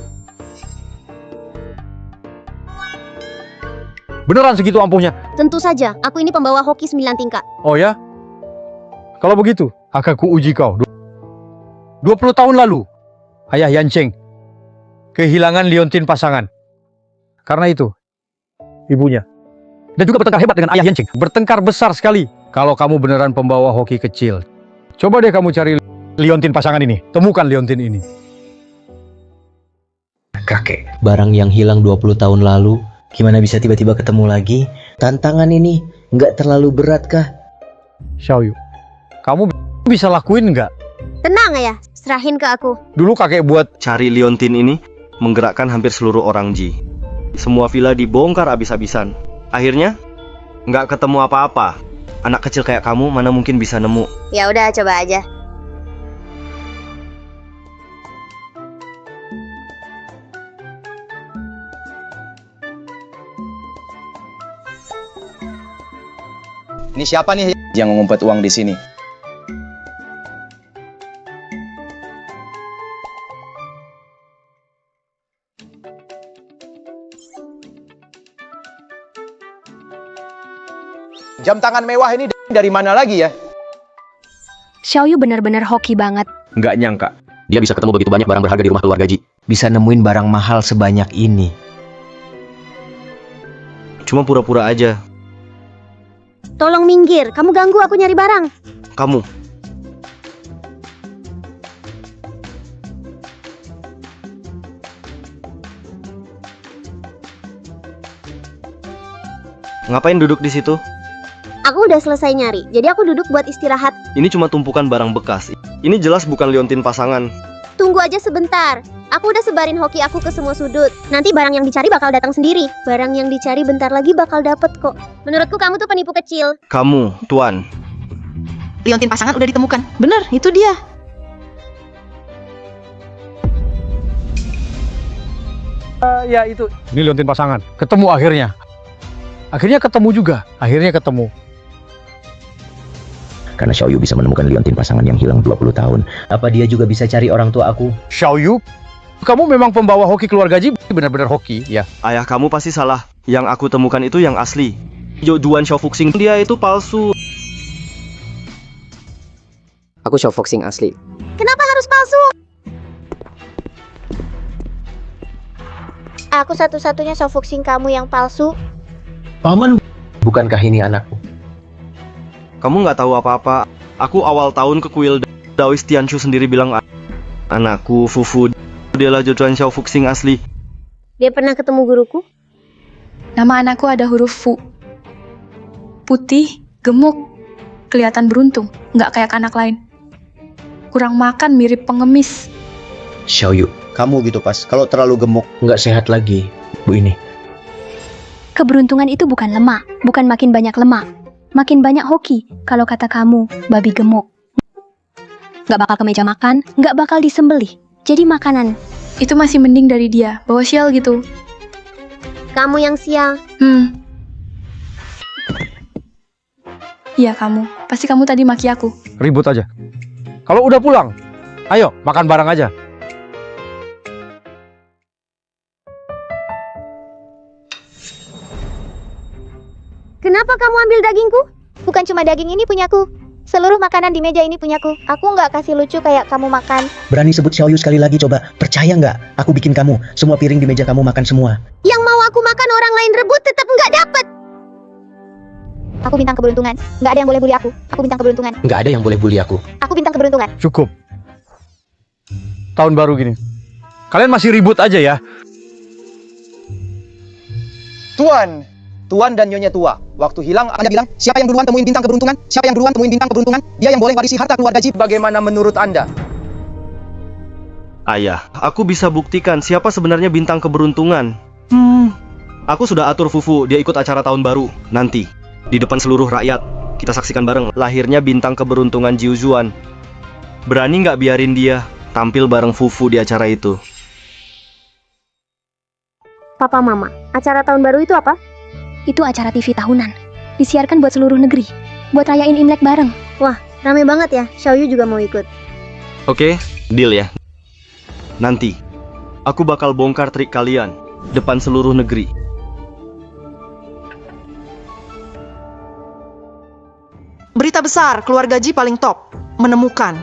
Beneran segitu ampuhnya? Tentu saja, aku ini pembawa hoki 9 tingkat. Oh ya? Kalau begitu, akan kuuji kau. 20 tahun lalu, ayah Yancheng kehilangan liontin pasangan. Karena itu, ibunya. Dan juga bertengkar hebat dengan ayah Yancheng. Bertengkar besar sekali. Kalau kamu beneran pembawa hoki kecil, coba deh kamu cari liontin pasangan ini. Temukan liontin ini. Kakek, barang yang hilang 20 tahun lalu, gimana bisa tiba-tiba ketemu lagi? Tantangan ini nggak terlalu berat kah? Xiaoyu, kamu bisa lakuin nggak? Tenang ayah, serahin ke aku. Dulu kakek buat cari liontin ini menggerakkan hampir seluruh orang Ji. Semua villa dibongkar abis-abisan. Akhirnya nggak ketemu apa-apa. Anak kecil kayak kamu mana mungkin bisa nemu. Ya udah, coba aja. Ini siapa nih yang ngumpet uang di sini? Jam tangan mewah ini dari mana lagi ya? Xiaoyu benar-benar hoki banget. Nggak nyangka, dia bisa ketemu begitu banyak barang berharga di rumah keluarga Ji. Bisa nemuin barang mahal sebanyak ini. Cuma pura-pura aja. Tolong minggir, kamu ganggu aku nyari barang. Kamu. Ngapain duduk di situ? Aku udah selesai nyari, jadi aku duduk buat istirahat. Ini cuma tumpukan barang bekas. Ini jelas bukan liontin pasangan. Tunggu aja sebentar. Aku udah sebarin hoki aku ke semua sudut. Nanti barang yang dicari bakal datang sendiri. Barang yang dicari bentar lagi bakal dapet kok. Menurutku kamu tuh penipu kecil. Kamu, Tuan. Liontin pasangan udah ditemukan. Bener, itu dia. Ya itu. Ini liontin pasangan. Ketemu akhirnya. Akhirnya ketemu juga. Akhirnya ketemu. Karena Xiaoyu bisa menemukan liontin pasangan yang hilang 20 tahun. Apa dia juga bisa cari orang tua aku? Xiaoyu, kamu memang pembawa hoki keluarga Ji, benar-benar hoki, ya? Ayah kamu pasti salah. Yang aku temukan itu yang asli. Juan Xiaofuxing, dia itu palsu. Aku Xiaofuxing asli. Kenapa harus palsu? Aku satu-satunya Xiaofuxing kamu yang palsu. Paman, bukankah ini anakku? Kamu nggak tahu apa-apa. Aku awal tahun ke kuil Daois Tianshu sendiri bilang anakku Fufu dialah Juan Xiaofuxing asli. Dia pernah ketemu guruku? Nama anakku ada huruf Fu. Putih, gemuk, kelihatan beruntung, nggak kayak anak lain. kurang makan mirip pengemis. Xiaoyu, Kamu gitu pas, kalau terlalu gemuk. nggak sehat lagi. Bu ini, Keberuntungan itu bukan lemak, bukan makin banyak lemak. Makin banyak hoki, kalau kata kamu, babi gemuk. Nggak bakal ke meja makan, nggak bakal disembelih. Jadi makanan. Itu masih mending dari dia, bawa sial gitu. Kamu yang sial. Iya kamu, pasti kamu tadi maki aku. Ribut aja. Kalau udah pulang, ayo makan bareng aja. Kenapa kamu ambil dagingku? Bukan cuma daging ini punyaku. Seluruh makanan di meja ini punyaku. Aku nggak kasih lucu kayak kamu makan. berani sebut Xiaoyu sekali lagi coba. Percaya nggak? Aku bikin kamu. Semua piring di meja kamu makan semua. Yang mau aku makan orang lain rebut tetap nggak dapet. Aku bintang keberuntungan. Nggak ada yang boleh bully aku. Aku bintang keberuntungan. Nggak ada yang boleh bully aku. Aku bintang keberuntungan. Cukup. Tahun baru gini. Kalian masih ribut aja ya. Tuan dan Nyonya Tua, waktu hilang Anda bilang, siapa yang duluan temuin bintang keberuntungan? Siapa yang duluan temuin bintang keberuntungan? Dia yang boleh warisi harta keluarga Ji. Bagaimana menurut Anda? Ayah, aku bisa buktikan siapa sebenarnya bintang keberuntungan. Aku sudah atur Fufu, dia ikut acara tahun baru. Nanti, di depan seluruh rakyat, kita saksikan bareng lahirnya bintang keberuntungan Jiuzuan. Berani nggak biarin dia tampil bareng Fufu di acara itu? Papa Mama, acara tahun baru itu apa? Itu acara TV tahunan. Disiarkan buat seluruh negeri. Buat rayain Imlek bareng. Wah, rame banget ya. Xiaoyu juga mau ikut. Oke, deal ya. Nanti, aku bakal bongkar trik kalian depan seluruh negeri. Berita besar, keluarga Ji paling top. Menemukan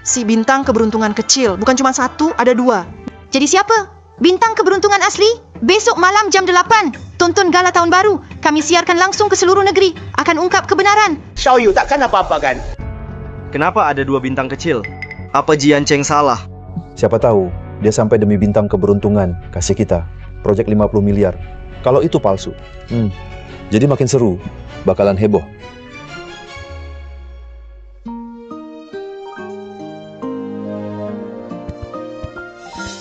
si bintang keberuntungan kecil. Bukan cuma satu, ada dua. Jadi siapa? Bintang keberuntungan asli? Besok malam jam 8. Tonton gala tahun baru. Kami siarkan langsung ke seluruh negeri. Akan ungkap kebenaran. Xiaoyu takkan apa-apa kan? Kenapa ada dua bintang kecil? Apa Jian Cheng salah? Siapa tahu dia sampai demi bintang keberuntungan kasih kita proyek 50 miliar. Kalau itu palsu, jadi makin seru, bakalan heboh.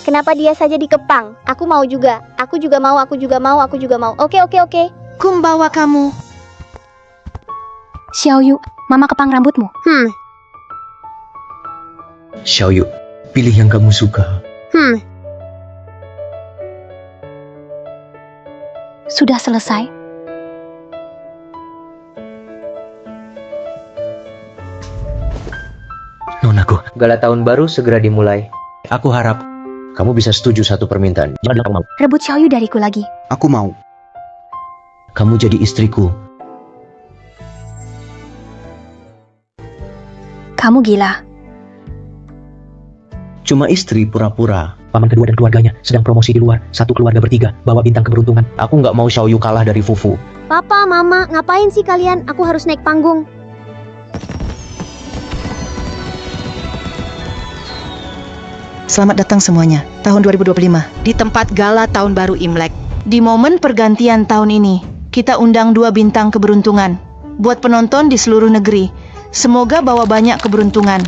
Kenapa dia saja dikepang? Aku mau juga. Aku juga mau, aku juga mau, aku juga mau. Oke. Kumbawa kamu. Xiaoyu, Mama kepang rambutmu. Xiaoyu, pilih yang kamu suka. Sudah selesai. Nonaku, gala tahun baru segera dimulai. Aku harap kamu bisa setuju satu permintaan. Jangan bilang kamu mau. Rebut Xiaoyu dariku lagi. Aku mau. Kamu jadi istriku. Kamu gila. Cuma istri pura-pura. Paman kedua dan keluarganya sedang promosi di luar. Satu keluarga bertiga bawa bintang keberuntungan. Aku nggak mau Xiaoyu kalah dari Fufu. Papa, Mama, ngapain sih kalian? Aku harus naik panggung. Selamat datang semuanya, tahun 2025, di tempat gala tahun baru Imlek. Di momen pergantian tahun ini, kita undang dua bintang keberuntungan. Buat penonton di seluruh negeri, semoga bawa banyak keberuntungan.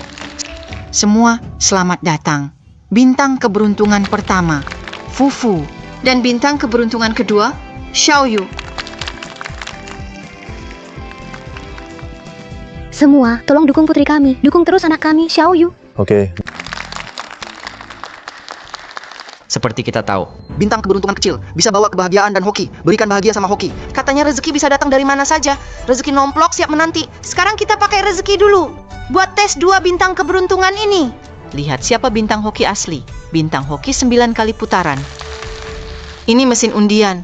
Semua selamat datang. Bintang keberuntungan pertama, Fufu. Dan bintang keberuntungan kedua, Xiaoyu. Semua, tolong dukung putri kami. Dukung terus anak kami, Xiaoyu. Oke. Seperti kita tahu, bintang keberuntungan kecil bisa bawa kebahagiaan dan hoki. Berikan bahagia sama hoki. Katanya rezeki bisa datang dari mana saja. Rezeki nomplok siap menanti. Sekarang kita pakai rezeki dulu. Buat tes dua bintang keberuntungan ini. Lihat siapa bintang hoki asli. Bintang hoki 9 kali putaran. Ini mesin undian.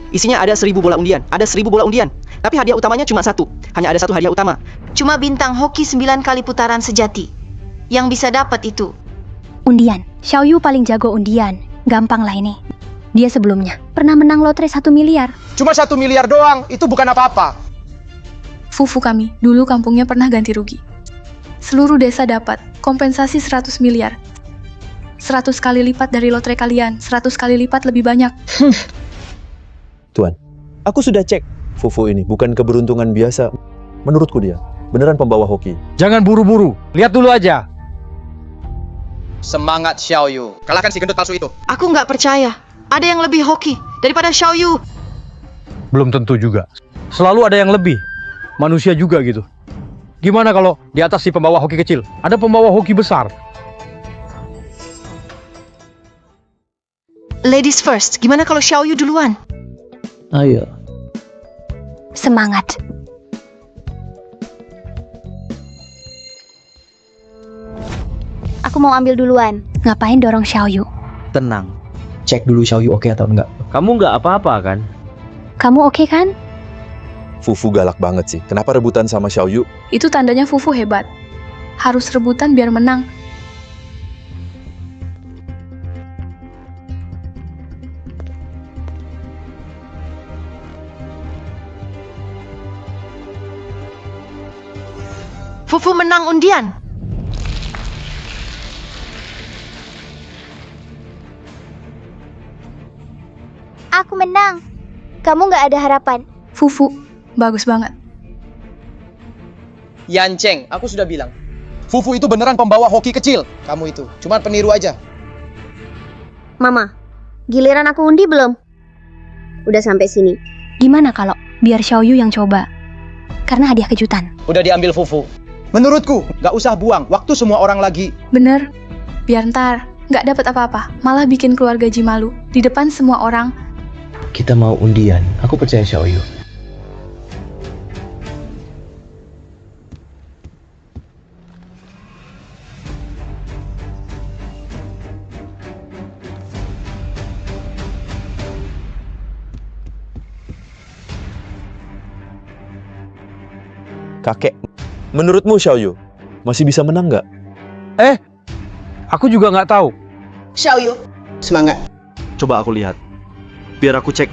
Isinya ada 1000 bola undian. Ada 1000 bola undian. Tapi hadiah utamanya cuma satu. Hanya ada satu hadiah utama. Cuma bintang hoki 9 kali putaran sejati. Yang bisa dapat itu. Undian. Xiaoyu paling jago undian. Gampang lah ini. Dia sebelumnya pernah menang lotre 1 miliar. Cuma 1 miliar doang. Itu bukan apa-apa. Fufu kami, dulu kampungnya pernah ganti rugi. Seluruh desa dapat kompensasi 100 miliar. 100 kali lipat dari lotre kalian. 100 kali lipat lebih banyak. Tuan, aku sudah cek. Fufu ini bukan keberuntungan biasa. Menurutku dia beneran pembawa hoki. Jangan buru-buru. Lihat dulu aja. Semangat Xiaoyu. Kalahkan si gendut palsu itu. Aku nggak percaya. Ada yang lebih hoki daripada Xiaoyu. Belum tentu juga. Selalu ada yang lebih. Manusia juga gitu. Gimana kalau di atas si pembawa hoki kecil ada pembawa hoki besar? Ladies first. Gimana kalau Xiaoyu duluan? Ayo. Semangat. Aku mau ambil duluan. Ngapain dorong Xiaoyu? Tenang. Cek dulu Xiaoyu oke atau enggak. Kamu enggak apa-apa kan? Kamu oke kan? Fufu galak banget sih. Kenapa rebutan sama Xiaoyu? Itu tandanya Fufu hebat. Harus rebutan biar menang. Fufu menang undian. Aku menang. Kamu nggak ada harapan. Fufu, bagus banget. Yanceng, aku sudah bilang. Fufu itu beneran pembawa hoki kecil. Kamu itu cuma peniru aja. Mama, giliran aku undi belum? Udah sampai sini. Gimana kalau biar Xiaoyu yang coba? Karena hadiah kejutan. Udah diambil Fufu. Menurutku, nggak usah buang waktu semua orang lagi. Bener, biar ntar nggak dapat apa-apa, malah bikin keluarga Ji malu di depan semua orang. Kita mau undian. Aku percaya Xiaoyu. Kakek, menurutmu Xiaoyu masih bisa menang nggak? Aku juga nggak tahu. Xiaoyu, semangat. Coba aku lihat. Biar aku cek.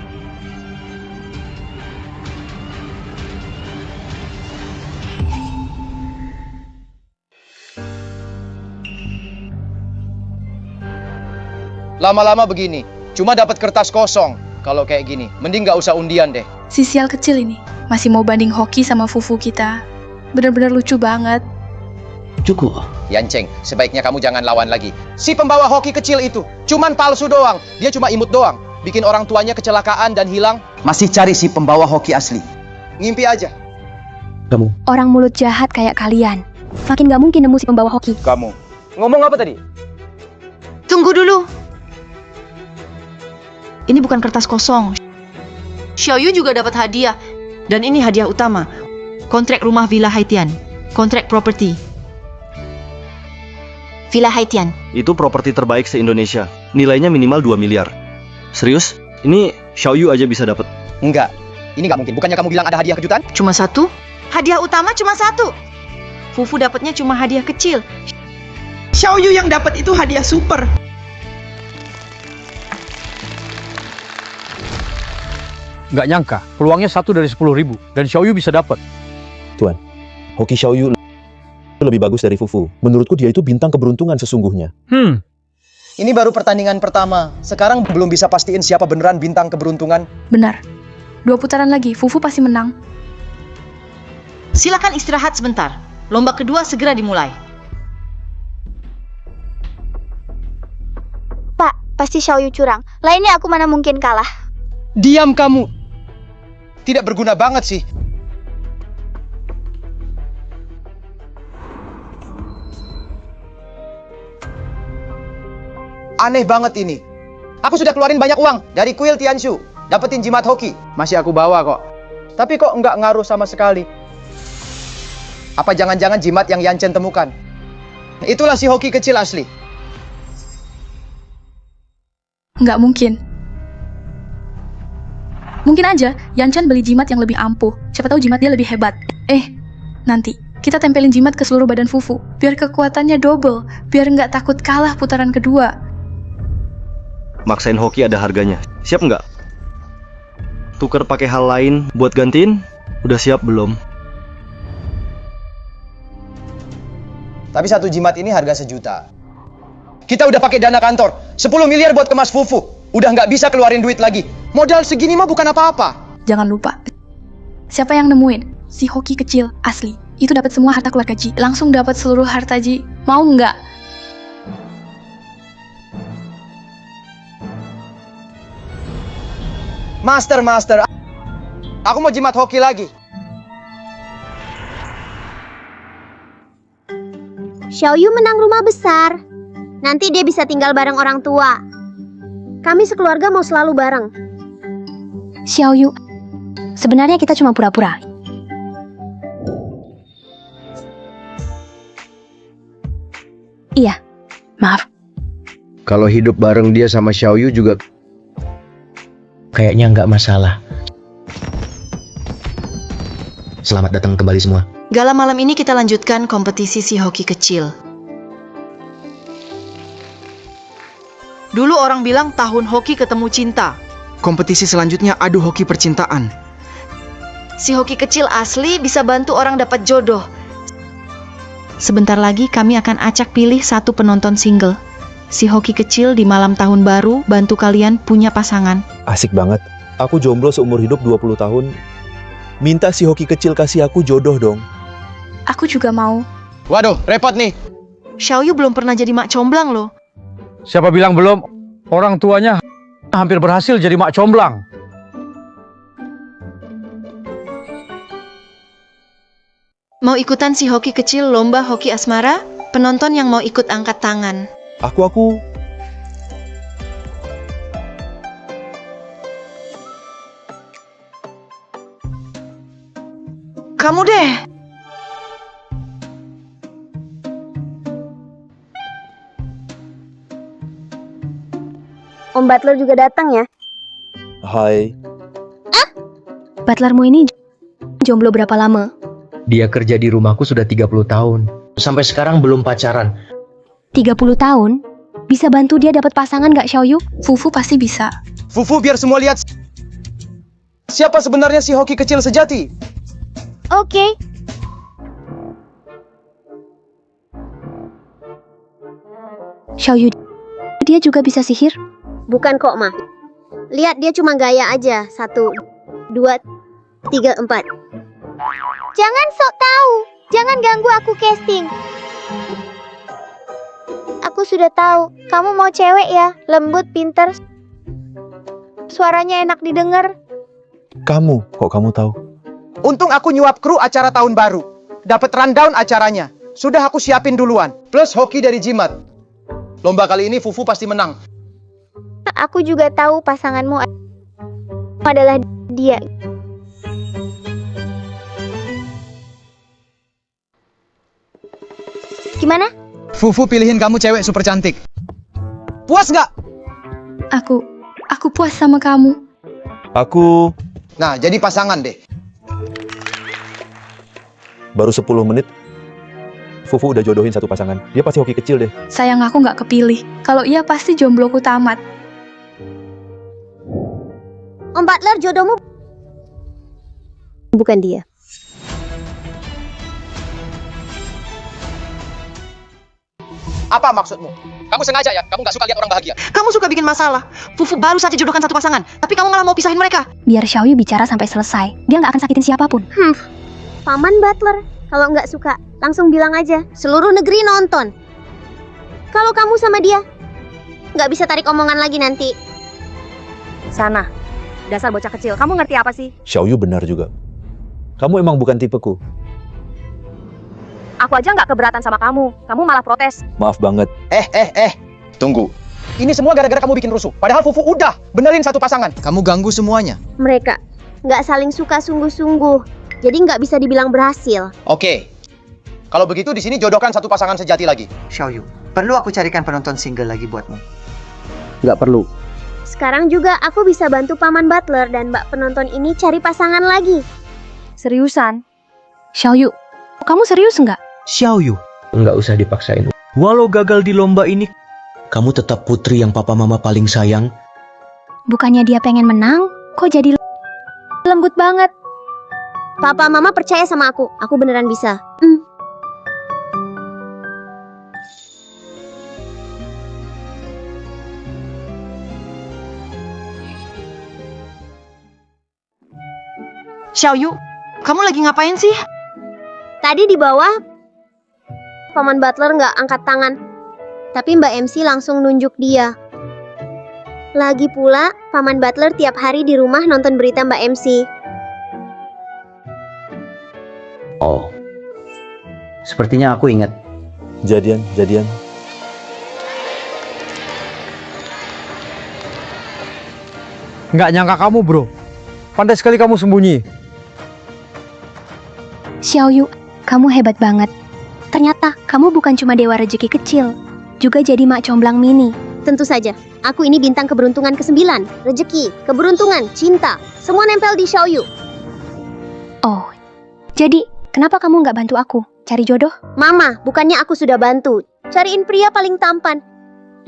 Lama-lama begini, cuma dapat kertas kosong. Kalau kayak gini, mending nggak usah undian deh. Si sial kecil ini masih mau banding hoki sama Fufu kita. Bener-bener lucu banget. Cukup. Yanceng, sebaiknya kamu jangan lawan lagi. Si pembawa hoki kecil itu cuman palsu doang. Dia cuma imut doang. Bikin orang tuanya kecelakaan dan hilang. Masih cari si pembawa hoki asli. Ngimpi aja. Kamu. Orang mulut jahat kayak kalian. Makin gak mungkin nemu si pembawa hoki. Kamu. Ngomong apa tadi? Tunggu dulu. Ini bukan kertas kosong. Xiaoyu juga dapat hadiah. Dan ini hadiah utama. Kontrak rumah Villa Haitian. Kontrak properti. Villa Haitian. Itu properti terbaik se-Indonesia. Nilainya minimal 2 miliar. Serius? Ini Xiaoyu aja bisa dapat. Enggak. Ini nggak mungkin. Bukannya kamu bilang ada hadiah kejutan? Cuma satu? Hadiah utama cuma satu. Fufu dapatnya cuma hadiah kecil. Xiaoyu yang dapat itu hadiah super. Nggak nyangka, peluangnya 1 dari 10.000 dan Xiaoyu bisa dapat. Tuan, hoki Xiaoyu lebih bagus dari Fufu. Menurutku dia itu bintang keberuntungan sesungguhnya. Ini baru pertandingan pertama. Sekarang belum bisa pastiin siapa beneran bintang keberuntungan. Benar. 2 putaran lagi, Fufu pasti menang. Silakan istirahat sebentar. Lomba kedua segera dimulai. Pak, pasti Xiaoyu curang. Lainnya aku mana mungkin kalah. Diam kamu. Tidak berguna banget sih. Aneh banget ini. Aku sudah keluarin banyak uang dari kuil Tianshu. Dapetin jimat hoki. Masih aku bawa kok. Tapi kok nggak ngaruh sama sekali. Apa jangan-jangan jimat yang Yanchen temukan? Itulah si hoki kecil asli. Nggak mungkin. Mungkin aja Yanchan beli jimat yang lebih ampuh. Siapa tahu jimat dia lebih hebat. Nanti kita tempelin jimat ke seluruh badan Fufu. Biar kekuatannya double. Biar nggak takut kalah putaran kedua. Maksain hoki ada harganya. Siap nggak? Tuker pakai hal lain buat gantiin? Udah siap belum? Tapi satu jimat ini harga 1 juta. Kita udah pakai dana kantor. 10 miliar buat kemas Fufu. Udah nggak bisa keluarin duit lagi. Modal segini mah bukan apa-apa. Jangan lupa. Siapa yang nemuin si hoki kecil asli? Itu dapat semua harta keluarga Ji. Langsung dapat seluruh harta Ji. Mau nggak? Master, aku mau jimat hoki lagi. Xiaoyu menang rumah besar. Nanti dia bisa tinggal bareng orang tua. Kami sekeluarga mau selalu bareng. Xiaoyu, sebenarnya kita cuma pura-pura. Iya, maaf. Kalau hidup bareng dia sama Xiaoyu juga Kayaknya nggak masalah. Selamat datang kembali semua. Gala malam ini kita lanjutkan kompetisi si hoki kecil. Dulu orang bilang tahun hoki ketemu cinta. Kompetisi selanjutnya adu hoki percintaan. Si hoki kecil asli bisa bantu orang dapat jodoh. Sebentar lagi kami akan acak pilih satu penonton single. Si hoki kecil di malam tahun baru bantu kalian punya pasangan. Asik banget. Aku jomblo seumur hidup 20 tahun. Minta si hoki kecil kasih aku jodoh dong. Aku juga mau. Waduh, repot nih. Xiaoyu belum pernah jadi mak comblang loh. Siapa bilang belum? Orang tuanya hampir berhasil jadi mak comblang. Mau ikutan si hoki kecil lomba hoki asmara? Penonton yang mau ikut angkat tangan. Aku. Kamu deh. Om Butler juga datang ya? Hai. Butlermu ini jomblo berapa lama? Dia kerja di rumahku sudah 30 tahun. Sampai sekarang belum pacaran. 30 tahun? Bisa bantu dia dapat pasangan gak, Xiaoyu? Fufu pasti bisa. Fufu, biar semua lihat siapa sebenarnya si hoki kecil sejati. Oke. Xiaoyu, dia juga bisa sihir? Bukan kok, Ma. Lihat dia cuma gaya aja. 1, 2, 3, 4. Jangan sok tahu. Jangan ganggu aku casting. Aku sudah tahu. Kamu mau cewek ya? Lembut, pinter. Suaranya enak didengar. Kok kamu tahu? Untung aku nyuap kru acara tahun baru. Dapat rundown acaranya. Sudah aku siapin duluan. Plus hoki dari jimat. Lomba kali ini Fufu pasti menang. Aku juga tahu pasanganmu adalah dia. Gimana? Fufu pilihin kamu cewek super cantik. Puas nggak? Aku puas sama kamu. Aku Nah, jadi pasangan deh. baru 10 menit. Fufu udah jodohin satu pasangan. Dia pasti hoki kecil deh. Sayang aku nggak kepilih. Kalau iya pasti jombloku tamat. Om Butler jodohmu bukan dia. Apa maksudmu? Kamu sengaja ya? Kamu nggak suka lihat orang bahagia? Kamu suka bikin masalah. Fufu baru saja jodohkan satu pasangan, tapi kamu malah mau pisahin mereka. Biar Xiaoyu bicara sampai selesai. Dia nggak akan sakitin siapapun. Paman Butler, kalau nggak suka, langsung bilang aja. Seluruh negeri nonton. Kalau kamu sama dia, nggak bisa tarik omongan lagi nanti. Sana, dasar bocah kecil. Kamu ngerti apa sih? Xiaoyu benar juga. Kamu emang bukan tipeku. Aku aja nggak keberatan sama kamu. Kamu malah protes. Maaf banget. Tunggu. Ini semua gara-gara kamu bikin rusuh. Padahal Fufu udah benerin satu pasangan. Kamu ganggu semuanya. Mereka nggak saling suka sungguh-sungguh. Jadi nggak bisa dibilang berhasil. Oke. Kalau begitu di sini jodohkan satu pasangan sejati lagi. Xiaoyu, perlu aku carikan penonton single lagi buatmu? nggak perlu. Sekarang juga aku bisa bantu Paman Butler dan Mbak penonton ini cari pasangan lagi. Seriusan? Xiaoyu, kamu serius nggak? Xiaoyu, nggak usah dipaksain. Walau gagal di lomba ini, kamu tetap putri yang papa mama paling sayang. Bukannya dia pengen menang, kok jadi lembut banget? Papa Mama percaya sama aku. Aku beneran bisa. Xiaoyu, kamu lagi ngapain sih? Tadi di bawah, Paman Butler nggak angkat tangan. Tapi Mbak MC langsung nunjuk dia. Lagi pula, Paman Butler tiap hari di rumah nonton berita Mbak MC. Oh, sepertinya aku ingat. Jadian. Nggak nyangka kamu, bro. Pandai sekali kamu sembunyi. Xiaoyu, kamu hebat banget. Ternyata kamu bukan cuma dewa rezeki kecil, juga jadi mak comblang mini. Tentu saja, aku ini bintang keberuntungan ke-9. Rezeki, keberuntungan, cinta, semua nempel di Xiaoyu. Oh, jadi kenapa kamu nggak bantu aku cari jodoh? Mama, bukannya aku sudah bantu. Cariin pria paling tampan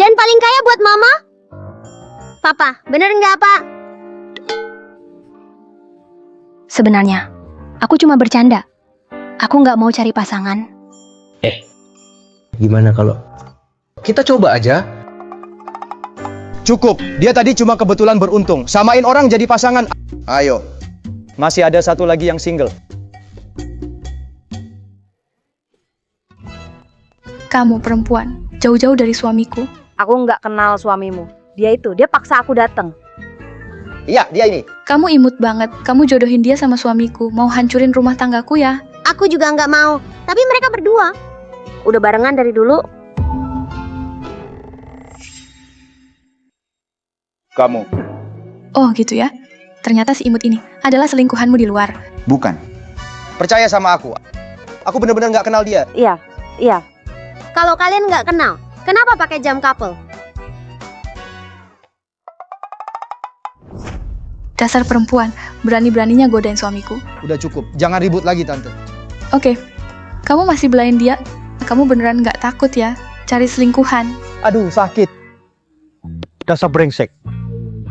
dan paling kaya buat Mama? Papa, bener nggak, Pak? Sebenarnya, aku cuma bercanda. Aku nggak mau cari pasangan. Gimana kalau kita coba aja? Cukup, dia tadi cuma kebetulan beruntung. Samain orang jadi pasangan. Ayo, masih ada satu lagi yang single. Kamu perempuan, jauh-jauh dari suamiku. Aku nggak kenal suamimu. Dia paksa aku datang. Iya, dia ini. Kamu imut banget, kamu jodohin dia sama suamiku. Mau hancurin rumah tanggaku ya? Aku juga nggak mau, tapi mereka berdua udah barengan dari dulu. Kamu. Oh gitu ya. Ternyata si imut ini adalah selingkuhanmu di luar. Bukan. Percaya sama aku. Aku benar-benar nggak kenal dia. Iya. Kalau kalian nggak kenal, kenapa pakai jam couple? Dasar perempuan, berani-beraninya godain suamiku. Udah cukup, jangan ribut lagi, Tante. Oke, kamu masih belain dia. Kamu beneran nggak takut ya cari selingkuhan? Aduh, sakit. Dasar brengsek.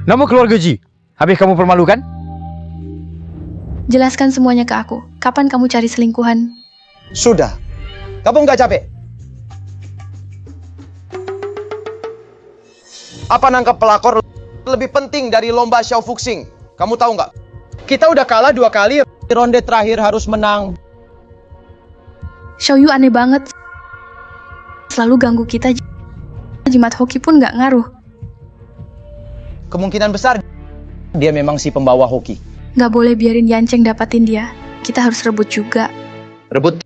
Nama keluarga Ji, habis kamu permalukan? Jelaskan semuanya ke aku. Kapan kamu cari selingkuhan? Sudah. Kamu nggak capek? Apa nangkap pelakor lebih penting dari lomba Xiao Fuxing? Kamu tahu nggak? Kita udah kalah 2 kali, ronde terakhir harus menang. Xiaoyu aneh banget. Selalu ganggu kita. Jimat hoki pun nggak ngaruh. Kemungkinan besar dia memang si pembawa hoki. Nggak boleh biarin Yanceng dapatin dia. Kita harus rebut juga. Rebut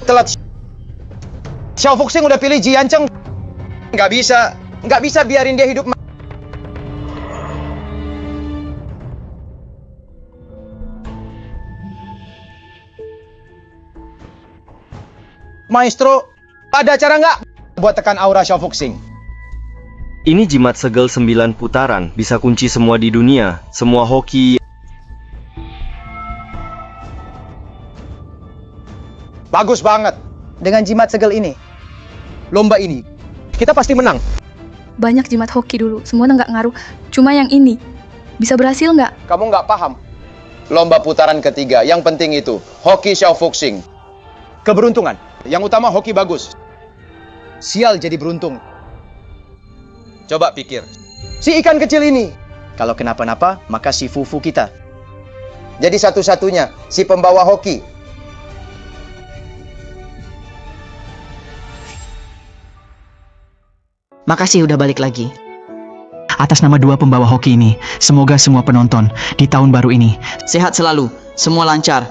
telat. Xiao Fuxing udah pilih Ji Yanceng. Nggak bisa biarin dia hidup. Maestro, ada cara nggak buat tekan aura Xiao Fuxing? Ini jimat segel 9 putaran, bisa kunci semua di dunia, semua hoki. Bagus banget. Dengan jimat segel ini, lomba ini, kita pasti menang. Banyak jimat hoki dulu, semua nggak ngaruh. Cuma yang ini, bisa berhasil nggak? Kamu nggak paham. Lomba putaran ketiga, yang penting itu, hoki Xiao Fuxing. Keberuntungan, yang utama hoki bagus. Sial jadi beruntung. Coba pikir, si ikan kecil ini, kalau kenapa-napa, maka si fufu kita. Jadi satu-satunya, si pembawa hoki. Makasih udah balik lagi. Atas nama 2 pembawa hoki ini, semoga semua penonton di tahun baru ini sehat selalu, semua lancar.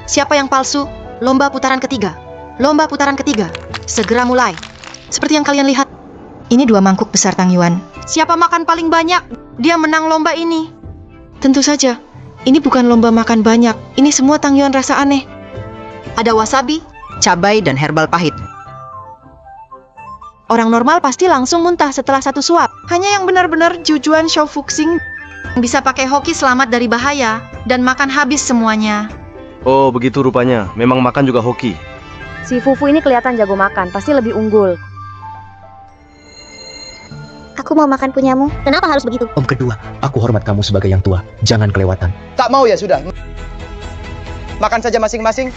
Siapa yang palsu? Lomba putaran ketiga. Lomba putaran ketiga. Segera mulai. Seperti yang kalian lihat, ini 2 mangkuk besar Tang Yuan. Siapa makan paling banyak, dia menang lomba ini. Tentu saja, ini bukan lomba makan banyak. Ini semua Tang Yuan rasa aneh. Ada wasabi, cabai, dan herbal pahit. Orang normal pasti langsung muntah setelah 1 suap. Hanya yang benar-benar jujuan Xiao Fuxing bisa pakai hoki selamat dari bahaya dan makan habis semuanya. Oh, begitu rupanya. Memang makan juga hoki. Si Fufu ini kelihatan jago makan, pasti lebih unggul. Aku mau makan punyamu. Kenapa harus begitu? Om kedua, aku hormat kamu sebagai yang tua. Jangan kelewatan. Tak mau ya sudah. Makan saja masing-masing.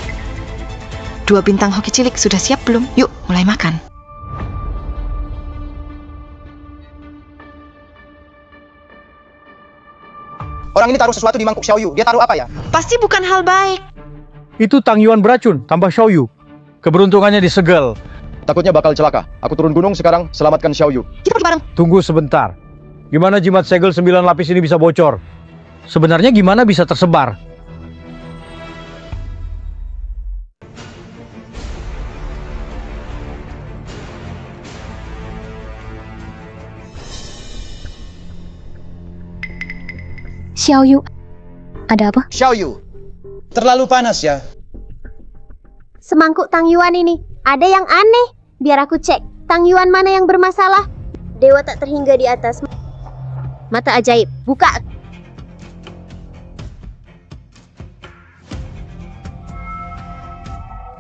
2 bintang hoki cilik sudah siap belum? Yuk, mulai makan. Orang ini taruh sesuatu di mangkuk Xiaoyu. Dia taruh apa ya? Pasti bukan hal baik. Itu Tang Yuan beracun, tambah Xiaoyu. Keberuntungannya disegel. Takutnya bakal celaka. Aku turun gunung sekarang, selamatkan Xiaoyu. Kita pergi bareng. Tunggu sebentar. Gimana jimat segel 9 lapis ini bisa bocor? Sebenarnya gimana bisa tersebar? Xiaoyu, ada apa? Xiaoyu, terlalu panas ya. Semangkuk Tang Yuan ini, ada yang aneh. Biar aku cek, Tang Yuan mana yang bermasalah? Dewa tak terhingga di atas. Mata ajaib, buka.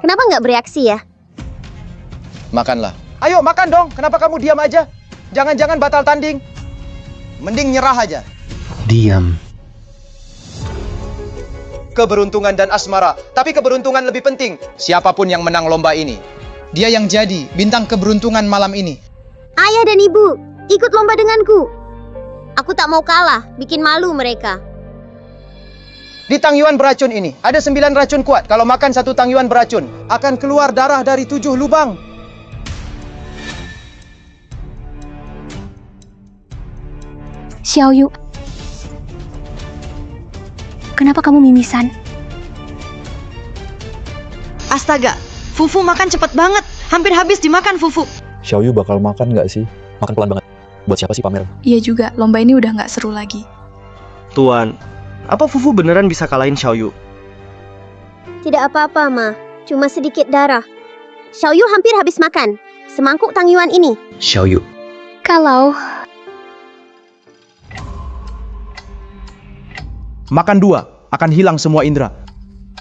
Kenapa nggak bereaksi ya? Makanlah. Ayo makan dong, kenapa kamu diam aja? Jangan-jangan batal tanding. Mending nyerah aja. Diam. Keberuntungan dan asmara, tapi keberuntungan lebih penting. Siapapun yang menang lomba ini, dia yang jadi bintang keberuntungan malam ini. Ayah dan ibu, ikut lomba denganku. Aku tak mau kalah, bikin malu mereka. Di Tang Yuan beracun ini, ada 9 racun kuat. Kalau makan 1 Tang Yuan beracun, akan keluar darah dari 7 lubang. Xiaoyu, kenapa kamu mimisan? Astaga, Fufu makan cepet banget. Hampir habis dimakan Fufu. Xiaoyu bakal makan nggak sih? Makan pelan banget. Buat siapa sih pamer? Iya juga, lomba ini udah nggak seru lagi. Tuan, apa Fufu beneran bisa kalahin Xiaoyu? Tidak apa-apa, Ma. Cuma sedikit darah. Xiaoyu hampir habis makan. Semangkuk Tang Yuan ini. Xiaoyu. Kalau Makan 2, akan hilang semua indera.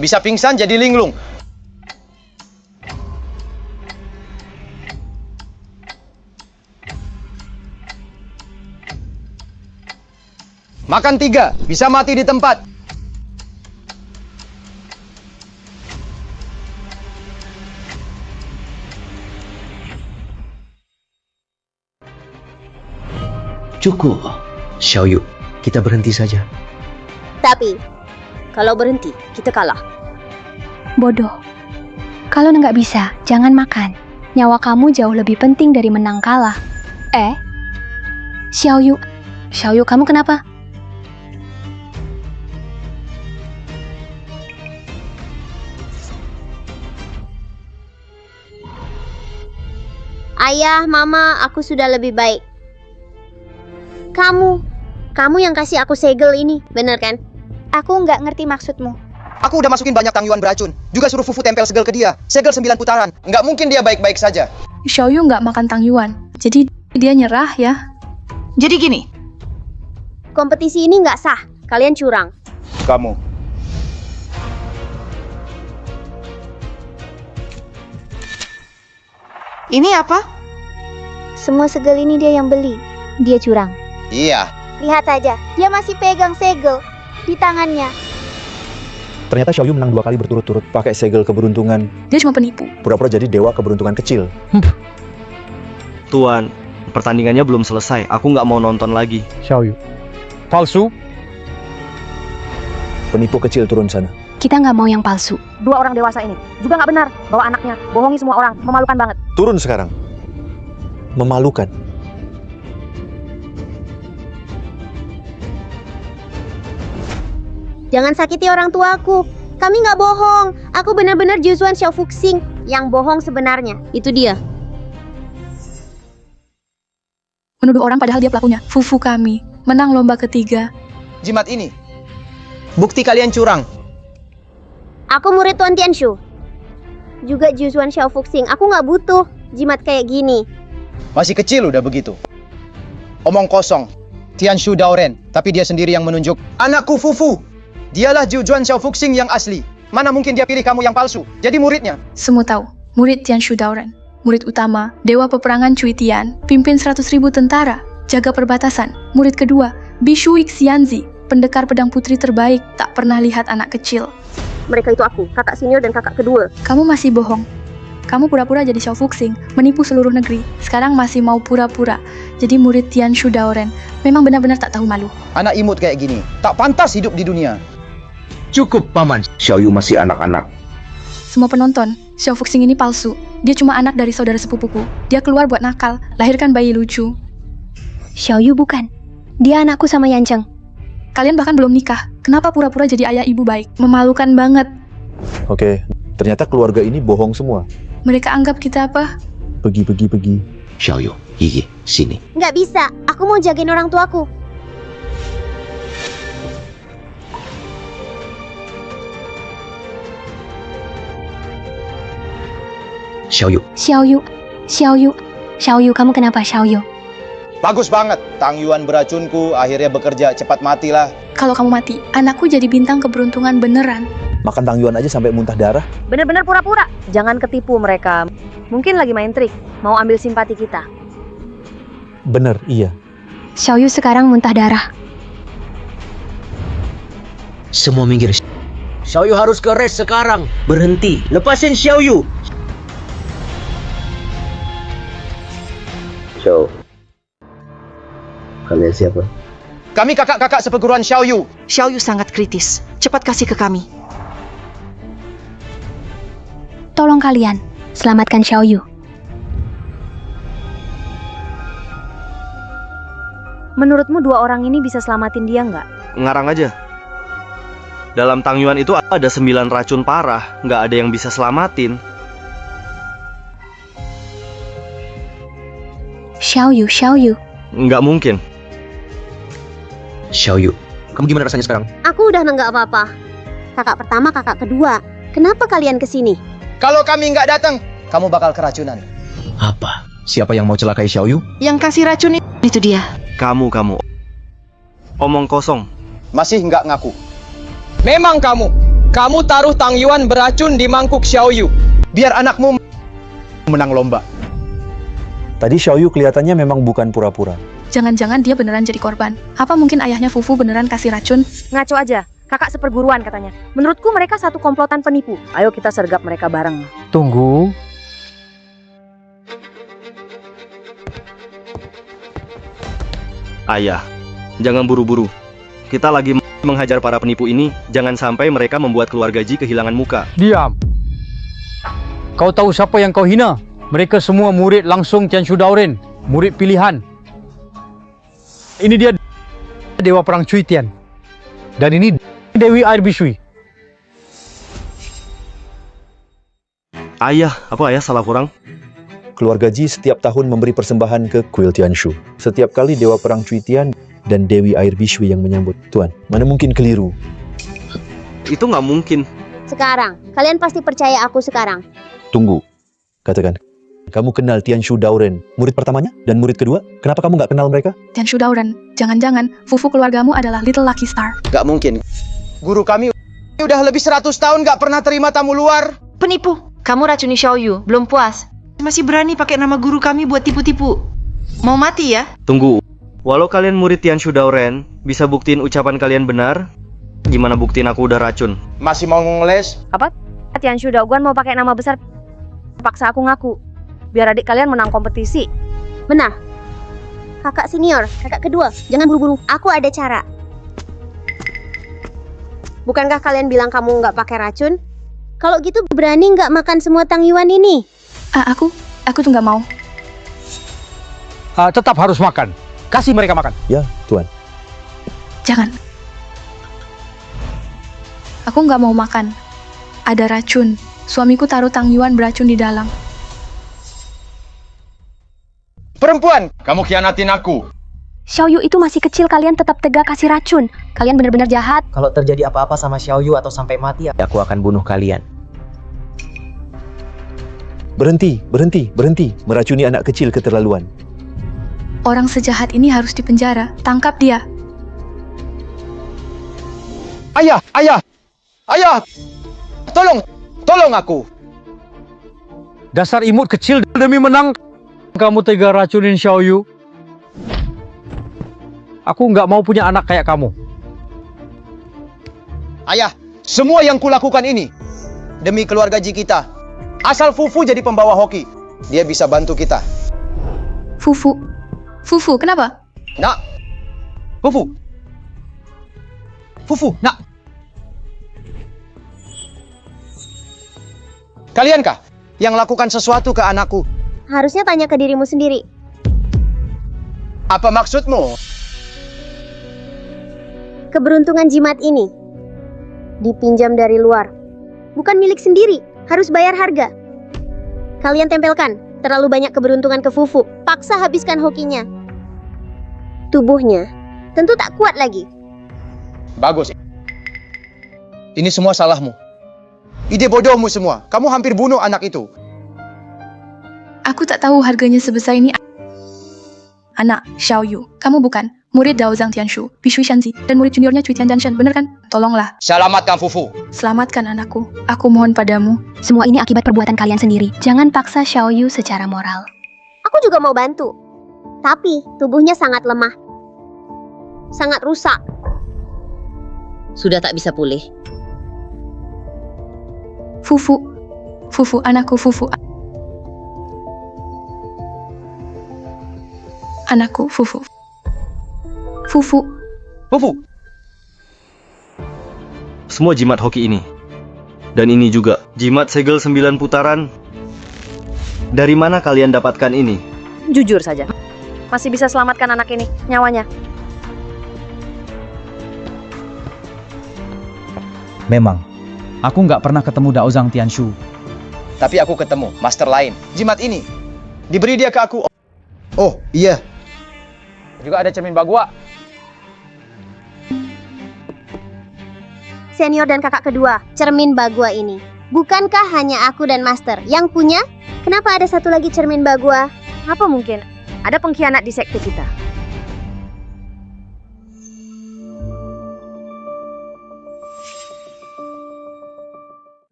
Bisa pingsan jadi linglung. Makan 3, bisa mati di tempat. Cukup. Xiaoyu, kita berhenti saja. Tapi, kalau berhenti, kita kalah. bodoh. Kalau nggak bisa, jangan makan. Nyawa kamu jauh lebih penting dari menang kalah. Xiaoyu, kamu kenapa? Ayah, Mama, aku sudah lebih baik. Kamu yang kasih aku segel ini, bener kan? Aku nggak ngerti maksudmu. Aku udah masukin banyak Tang Yuan beracun. Juga suruh Fufu tempel segel ke dia. Segel 9 putaran. Nggak mungkin dia baik-baik saja. Xiaoyu nggak makan Tang Yuan, jadi dia nyerah ya. Jadi gini, Kompetisi ini nggak sah. Kalian curang. Kamu. ini apa? Semua segel ini dia yang beli. Dia curang. Iya. Lihat aja, dia masih pegang segel di tangannya. Ternyata Xiaoyu menang 2 kali berturut-turut pakai segel keberuntungan. Dia cuma penipu. Pura-pura jadi dewa keberuntungan kecil. Tuan, pertandingannya belum selesai. Aku nggak mau nonton lagi. Xiaoyu, palsu. Penipu kecil turun sana. Kita nggak mau yang palsu. 2 orang dewasa ini juga nggak benar bawa anaknya, bohongi semua orang, memalukan banget. Turun sekarang. Memalukan. Jangan sakiti orang tuaku. Kami nggak bohong. Aku benar-benar Juzuan Xiao Fuxing. Yang bohong sebenarnya. Itu dia. Menuduh orang padahal dia pelakunya. Fufu kami menang lomba ketiga. Jimat ini. Bukti kalian curang. Aku murid Tuan Tianshu. Juga Juzuan Xiao Fuxing. Aku nggak butuh jimat kayak gini. Masih kecil udah begitu. Omong kosong. Tianshu Daoren. Tapi dia sendiri yang menunjuk. Anakku Fufu. Dialah Juzuan Xiao Fuxing yang asli. Mana mungkin dia pilih kamu yang palsu. Jadi muridnya. Semua tahu, murid Tianshu Daoren. Murid utama, Dewa Peperangan Cui Tian, pimpin 100.000 tentara, jaga perbatasan. Murid kedua, Bishu Xianzi, pendekar pedang putri terbaik, tak pernah lihat anak kecil. Mereka itu aku, kakak senior dan kakak kedua. Kamu masih bohong. Kamu pura-pura jadi Xiao Fuxing, menipu seluruh negeri. Sekarang masih mau pura-pura jadi murid Tianshu Daoren. Memang benar-benar tak tahu malu. Anak imut kayak gini, tak pantas hidup di dunia. Cukup, Paman. Xiaoyu masih anak-anak. Semua penonton, Xiao Fuxing ini palsu. Dia cuma anak dari saudara sepupuku. Dia keluar buat nakal, lahirkan bayi lucu. Xiaoyu bukan. Dia anakku sama Yancheng. Kalian bahkan belum nikah. Kenapa pura-pura jadi ayah ibu baik? Memalukan banget. Oke, ternyata keluarga ini bohong semua. Mereka anggap kita apa? Pergi. Xiaoyu, Gigi, sini. Nggak bisa, aku mau jagain orang tuaku. Xiaoyu. Xiaoyu, kamu kenapa Xiaoyu? Bagus banget. Tang Yuan beracunku akhirnya bekerja, cepat matilah. Kalau kamu mati, anakku jadi bintang keberuntungan beneran. Makan Tang Yuan aja sampai muntah darah. Bener-bener pura-pura. Jangan ketipu mereka. Mungkin lagi main trik, mau ambil simpati kita. Bener, iya. Xiaoyu sekarang muntah darah. Semua minggir. Xiaoyu harus ke race sekarang. Berhenti. Lepasin Xiaoyu. Xiao. Kalian siapa? Kami kakak-kakak seperguruan Xiaoyu. Xiaoyu sangat kritis. Cepat kasih ke kami. Tolong kalian, selamatkan Xiaoyu. Menurutmu dua orang ini bisa selamatin dia nggak? Ngarang aja. Dalam Tang Yuan itu ada 9 racun parah, nggak ada yang bisa selamatin. Xiaoyu. Nggak mungkin. Xiaoyu, kamu gimana rasanya sekarang? Aku udah nggak apa-apa. Kakak pertama, kakak kedua. Kenapa kalian kesini? Kalau kami nggak datang, kamu bakal keracunan. Apa? Siapa yang mau celakai Xiaoyu? Yang kasih racun itu dia. Kamu. Omong kosong. Masih nggak ngaku. Memang kamu. Kamu taruh Tang Yuan beracun di mangkuk Xiaoyu. Biar anakmu menang lomba. Tadi Xiaoyu kelihatannya memang bukan pura-pura. Jangan-jangan dia beneran jadi korban. Apa mungkin ayahnya Fufu beneran kasih racun? Ngaco aja. Kakak seperguruan katanya. Menurutku mereka satu komplotan penipu. Ayo kita sergap mereka bareng. Tunggu. Ayah, jangan buru-buru. Kita lagi menghajar para penipu ini. Jangan sampai mereka membuat keluarga Ji kehilangan muka. Diam. Kau tahu siapa yang kau hina? Mereka semua murid langsung Tianshu Daoren. Murid pilihan. Ini dia Dewa Perang Cui Tian. Dan ini Dewi Air Bishui. Ayah, apa ayah salah kurang? Keluarga Ji setiap tahun memberi persembahan ke kuil Tianshu. Setiap kali Dewa Perang Cui Tian dan Dewi Air Bishui yang menyambut. Tuan, mana mungkin keliru? Itu nggak mungkin. Sekarang, kalian pasti percaya aku sekarang. Tunggu, katakan. Kamu kenal Tianshu Daoren, murid pertamanya dan murid kedua? Kenapa kamu nggak kenal mereka? Tianshu Daoren, jangan-jangan Fufu keluargamu adalah Little Lucky Star. Nggak mungkin. Guru kami udah lebih 100 tahun nggak pernah terima tamu luar. Penipu. Kamu racuni Xiaoyu. Belum puas? Masih berani pakai nama guru kami buat tipu-tipu. Mau mati ya? Tunggu. Walau kalian murid Tianshu Daoren, bisa buktiin ucapan kalian benar? Gimana buktiin aku udah racun? Masih mau ngeles? Apa? Tianshu Daoguan mau pakai nama besar. Paksa aku ngaku. Biar adik kalian menang kompetisi. Benar. Kakak senior, kakak kedua, jangan buru-buru. Aku ada cara. Bukankah kalian bilang kamu nggak pakai racun? Kalau gitu berani nggak makan semua Tang Yuan ini? Aku tuh nggak mau. Tetap harus makan. Kasih mereka makan. Ya, Tuan. Jangan. Aku nggak mau makan. Ada racun. Suamiku taruh Tang Yuan beracun di dalam. Perempuan, kamu khianatin aku. Xiaoyu itu masih kecil, kalian tetap tega kasih racun. Kalian benar-benar jahat. Kalau terjadi apa-apa sama Xiaoyu atau sampai mati, aku akan bunuh kalian. Berhenti. Meracuni anak kecil keterlaluan. Orang sejahat ini harus dipenjara. Tangkap dia. Ayah! Tolong aku. Dasar imut kecil demi menang. Kamu tega racunin Xiaoyu. Aku nggak mau punya anak kayak kamu. Ayah, semua yang kulakukan ini demi keluarga Ji kita. Asal Fufu jadi pembawa hoki, dia bisa bantu kita. Fufu, kenapa? Nak, Fufu, nak. Kaliankah yang lakukan sesuatu ke anakku? Harusnya tanya ke dirimu sendiri. Apa maksudmu? Keberuntungan jimat ini dipinjam dari luar. Bukan milik sendiri, harus bayar harga. Kalian tempelkan terlalu banyak keberuntungan ke Fufu. Paksa habiskan hokinya. Tubuhnya tentu tak kuat lagi. Bagus. Ini semua salahmu. Ide bodohmu semua. Kamu hampir bunuh anak itu. Aku tak tahu harganya sebesar ini. Anak, Xiaoyu, kamu bukan murid Dao Zhang Tianshu, Bishui Shanzi, dan murid juniornya Cui Tiandanshan, bener kan? Tolonglah. Selamatkan Fufu. Selamatkan anakku. Aku mohon padamu. Semua ini akibat perbuatan kalian sendiri. Jangan paksa Xiaoyu secara moral. Aku juga mau bantu. Tapi tubuhnya sangat lemah. Sangat rusak. Sudah tak bisa pulih. Fufu. Fufu, anakku Fufu. Anakku Fufu. Fufu. Fufu. Semua jimat hoki ini. Dan ini juga. Jimat segel 9 putaran. Dari mana kalian dapatkan ini? Jujur saja. Masih bisa selamatkan anak ini, nyawanya. Memang, aku nggak pernah ketemu Dao Zhang Tianshu. Tapi aku ketemu master lain. Jimat ini diberi dia ke aku. Oh, iya. Juga ada cermin bagua. Senior dan kakak kedua, cermin bagua ini. Bukankah hanya aku dan master yang punya? Kenapa ada satu lagi cermin bagua? Apa mungkin ada pengkhianat di sekte kita?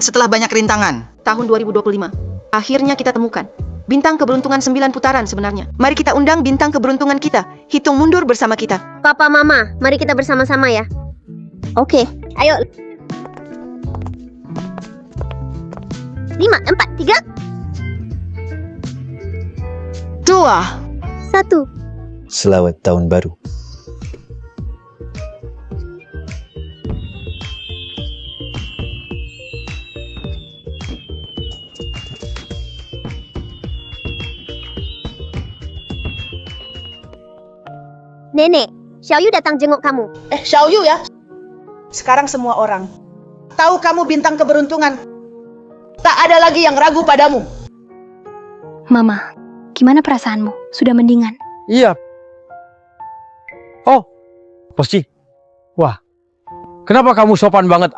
Setelah banyak rintangan, tahun 2025, akhirnya kita temukan bintang keberuntungan 9 putaran sebenarnya. Mari kita undang bintang keberuntungan kita. Hitung mundur bersama kita. Papa, Mama, mari kita bersama-sama ya. Oke, ayo. 5, 4, 3, 2, 1. Selamat tahun baru. Nenek, Xiaoyu datang jenguk kamu. Xiaoyu ya? Sekarang semua orang tahu kamu bintang keberuntungan. Tak ada lagi yang ragu padamu. Mama, gimana perasaanmu? Sudah mendingan? Iya. Oh, Bosci. Wah, kenapa kamu sopan banget?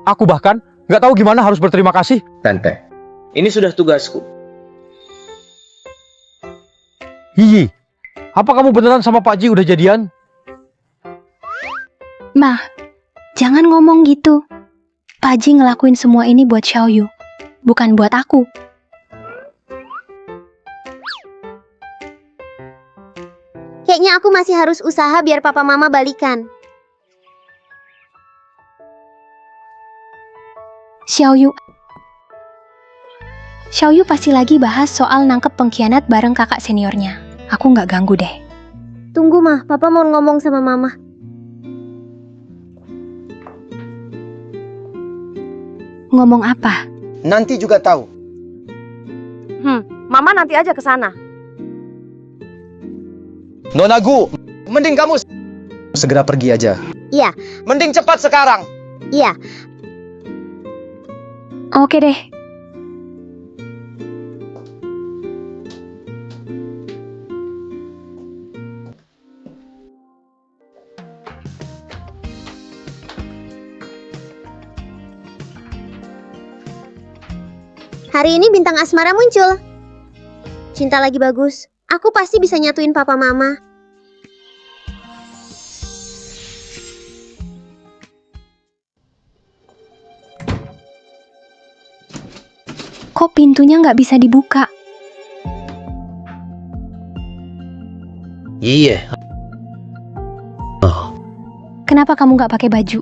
Aku bahkan nggak tahu gimana harus berterima kasih. Tante, ini sudah tugasku. Hihi, apa kamu beneran sama Pak Ji udah jadian? Ma, jangan ngomong gitu. Pak Ji ngelakuin semua ini buat Xiaoyu, bukan buat aku. Kayaknya aku masih harus usaha biar papa mama balikan. Xiaoyu pasti lagi bahas soal nangkep pengkhianat bareng kakak seniornya. Aku nggak ganggu deh. Tunggu mah, papa mau ngomong sama mama. Ngomong apa? Nanti juga tahu. Mama nanti aja ke sana. Nona Gu, mending kamu segera pergi aja. Iya. Mending cepat sekarang. Iya. Oke deh. Hari ini bintang asmara muncul. Cinta lagi bagus. Aku pasti bisa nyatuin papa mama. Kok pintunya nggak bisa dibuka? Iya. Kenapa kamu nggak pakai baju?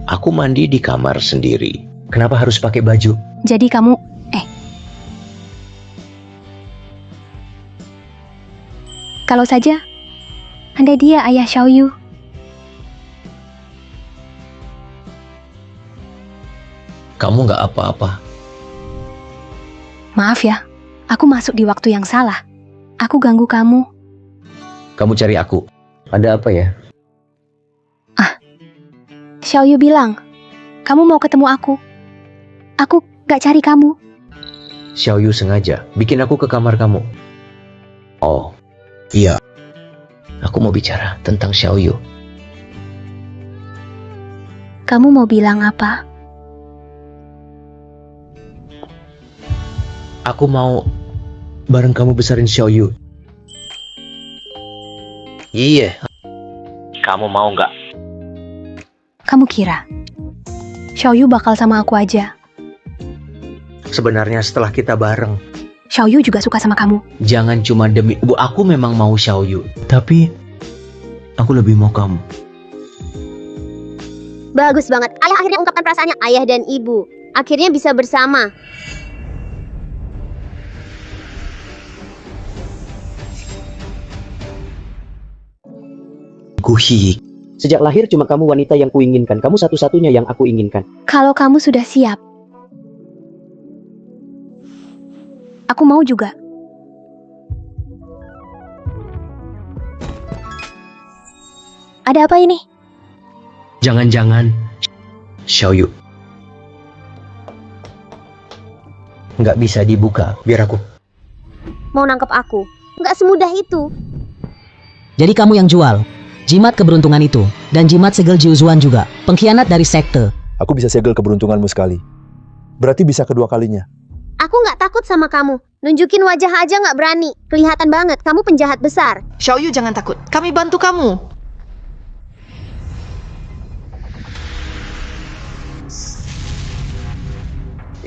Aku mandi di kamar sendiri. Kenapa harus pakai baju? Jadi kamu... Kalau saja, Anda dia ayah Xiaoyu. Kamu nggak apa-apa. Maaf ya, aku masuk di waktu yang salah. Aku ganggu kamu. Kamu cari aku. Ada apa ya? Xiaoyu bilang, kamu mau ketemu aku. Aku gak cari kamu. Xiaoyu sengaja bikin aku ke kamar kamu. Oh, iya. Aku mau bicara tentang Xiaoyu. Kamu mau bilang apa? Aku mau bareng kamu besarin Xiaoyu. Iya. Kamu mau nggak? Kamu kira Xiaoyu bakal sama aku aja? Sebenarnya setelah kita bareng. Xiaoyu juga suka sama kamu. Jangan cuma demi aku memang mau Xiaoyu, tapi aku lebih mau kamu. Bagus banget. Ayah akhirnya ungkapkan perasaannya. Ayah dan ibu akhirnya bisa bersama. Guhi. Sejak lahir cuma kamu wanita yang kuinginkan. Kamu satu-satunya yang aku inginkan. Kalau kamu sudah siap, aku mau juga. Ada apa ini? Jangan-jangan Xiaoyu nggak bisa dibuka. Biar aku. Mau nangkep aku? Nggak semudah itu. Jadi kamu yang jual jimat keberuntungan itu, dan jimat segel Jiuzuan juga, pengkhianat dari sekte. Aku bisa segel keberuntunganmu sekali. Berarti bisa kedua kalinya. Aku nggak takut sama kamu. Nunjukin wajah aja nggak berani. Kelihatan banget, kamu penjahat besar. Xiaoyu jangan takut, kami bantu kamu.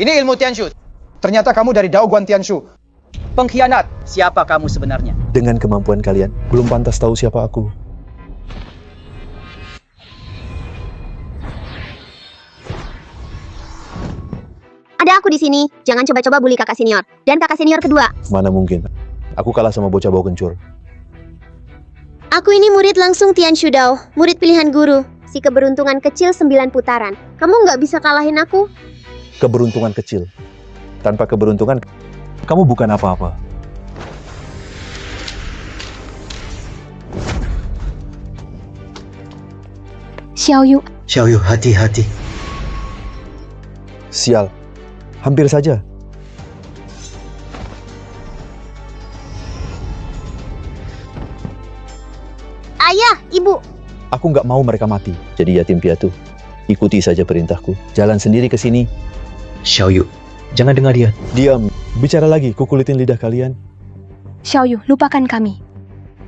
Ini ilmu Tianshu. Ternyata kamu dari Daoguan Tianshu. Pengkhianat. Siapa kamu sebenarnya? Dengan kemampuan kalian, belum pantas tahu siapa aku. Ada aku di sini. Jangan coba-coba bully kakak senior. Dan kakak senior kedua. Mana mungkin. Aku kalah sama bocah bau kencur. Aku ini murid langsung Tianshu Dao. Murid pilihan guru. Si keberuntungan kecil 9 putaran. Kamu nggak bisa kalahin aku. Keberuntungan kecil. Tanpa keberuntungan, kamu bukan apa-apa. Xiaoyu. Xiaoyu, hati-hati. Sial. Hampir saja. Ayah, ibu. Aku nggak mau mereka mati. Jadi yatim piatu. Ikuti saja perintahku. Jalan sendiri ke sini. Xiaoyu, jangan dengar dia. Diam. Bicara lagi, kukulitin lidah kalian. Xiaoyu, lupakan kami.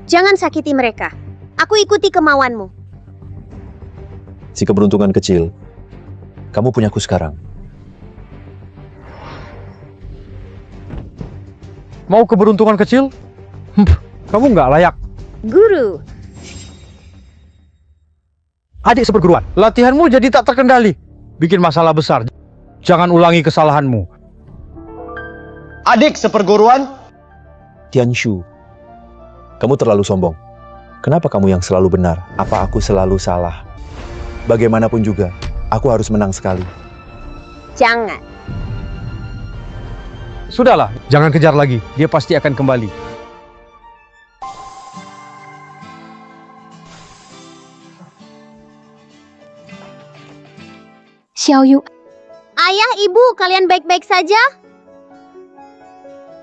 Jangan sakiti mereka. Aku ikuti kemauanmu. Si keberuntungan kecil. Kamu punyaku sekarang. Mau keberuntungan kecil? Kamu nggak layak. Guru. Adik seperguruan, latihanmu jadi tak terkendali. Bikin masalah besar. Jangan ulangi kesalahanmu. Adik seperguruan? Tianshu. Kamu terlalu sombong. Kenapa kamu yang selalu benar? Apa aku selalu salah? Bagaimanapun juga, aku harus menang sekali. Jangan. Sudahlah, jangan kejar lagi. Dia pasti akan kembali. Xiaoyu. Ayah, ibu, kalian baik-baik saja?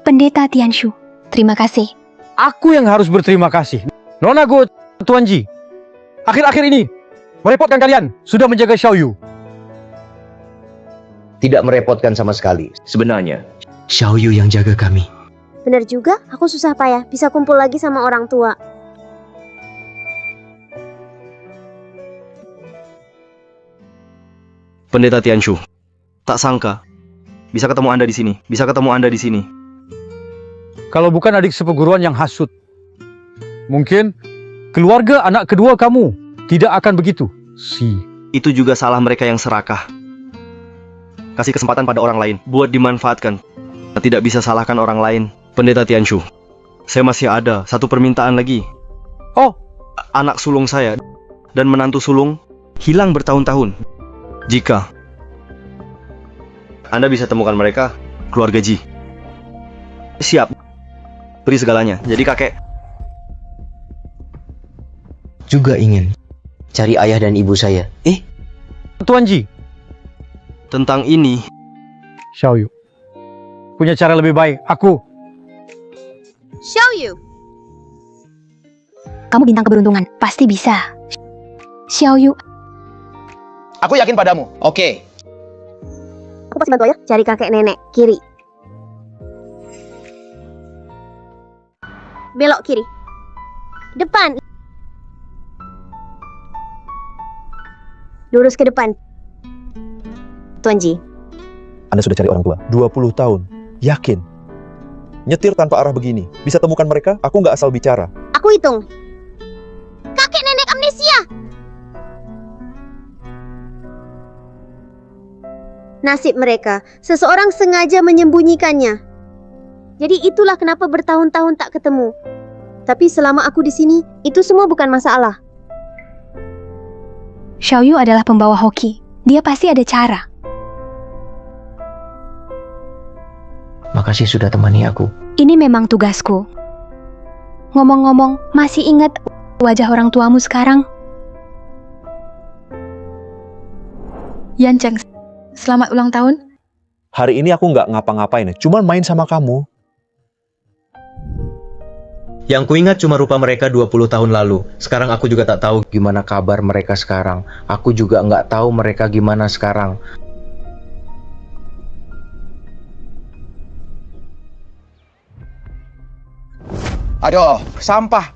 Pendeta Tianshu, terima kasih. Aku yang harus berterima kasih. Nona Go, Tuan Ji. Akhir-akhir ini, merepotkan kalian. Sudah menjaga Xiaoyu. Tidak merepotkan sama sekali. Sebenarnya, Xiaoyu yang jaga kami. Bener juga, aku susah payah bisa kumpul lagi sama orang tua. Pendeta Tianshu, tak sangka bisa ketemu Anda di sini. Bisa ketemu Anda di sini. Kalau bukan adik seperguruan yang hasut, mungkin keluarga anak kedua kamu tidak akan begitu. Itu juga salah mereka yang serakah. Kasih kesempatan pada orang lain, buat dimanfaatkan. Tidak bisa salahkan orang lain. Pendeta Tianshu, saya masih ada satu permintaan lagi. Oh, anak sulung saya dan menantu sulung hilang bertahun-tahun. Jika Anda bisa temukan mereka, keluarga Ji, Siap. Beri segalanya. Jadi kakek Juga ingin cari ayah dan ibu saya. Tuan Ji, tentang ini, Xiaoyu punya cara lebih baik. Aku. Xiaoyu. Kamu bintang keberuntungan, pasti bisa. Xiaoyu, Aku yakin padamu. Oke. Aku pasti bantu ayah cari kakek nenek. Kiri. Belok kiri. Depan. Lurus ke depan. Tuan Ji. Anda sudah cari orang tua 20 tahun. Yakin? Nyetir tanpa arah begini. Bisa temukan mereka? Aku nggak asal bicara. Aku hitung. Kakek nenek amnesia. Nasib mereka, seseorang sengaja menyembunyikannya. Jadi itulah kenapa bertahun-tahun tak ketemu. Tapi selama aku di sini, itu semua bukan masalah. Xiaoyu adalah pembawa hoki. Dia pasti ada cara. Makasih sudah temani aku. Ini memang tugasku. Ngomong-ngomong, masih ingat wajah orang tuamu sekarang? Yancheng, selamat ulang tahun. Hari ini aku nggak ngapa-ngapain, cuman main sama kamu. Yang kuingat cuma rupa mereka 20 tahun lalu. Sekarang aku juga tak tahu gimana kabar mereka sekarang. Aku juga nggak tahu mereka gimana sekarang. Aduh, sampah.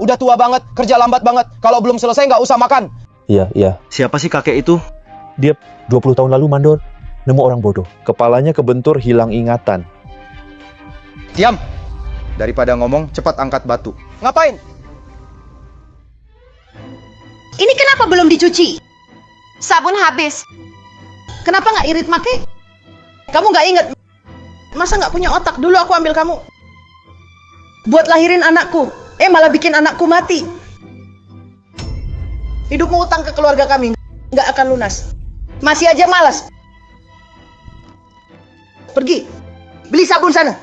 Udah tua banget, kerja lambat banget. Kalau belum selesai nggak usah makan. Iya. Siapa sih kakek itu? Dia 20 tahun lalu mandor. Nemu orang bodoh. Kepalanya kebentur, hilang ingatan. Diam. Daripada ngomong, cepat angkat batu. Ngapain? Ini kenapa belum dicuci? Sabun habis. Kenapa nggak irit make? Kamu nggak inget? Masa nggak punya otak? Dulu aku ambil kamu buat lahirin anakku. Malah bikin anakku mati. Hidupmu utang ke keluarga kami. Nggak akan lunas. Masih aja malas. Pergi. Beli sabun sana.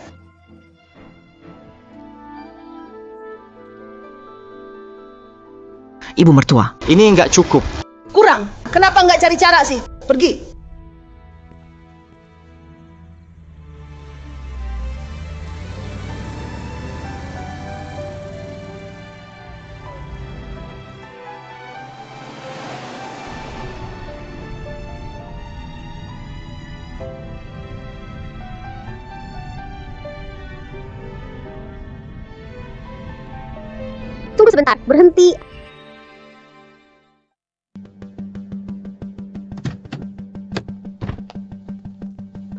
Ibu mertua. Ini nggak cukup. Kurang. Kenapa nggak cari cara sih? Pergi. Tunggu sebentar, berhenti.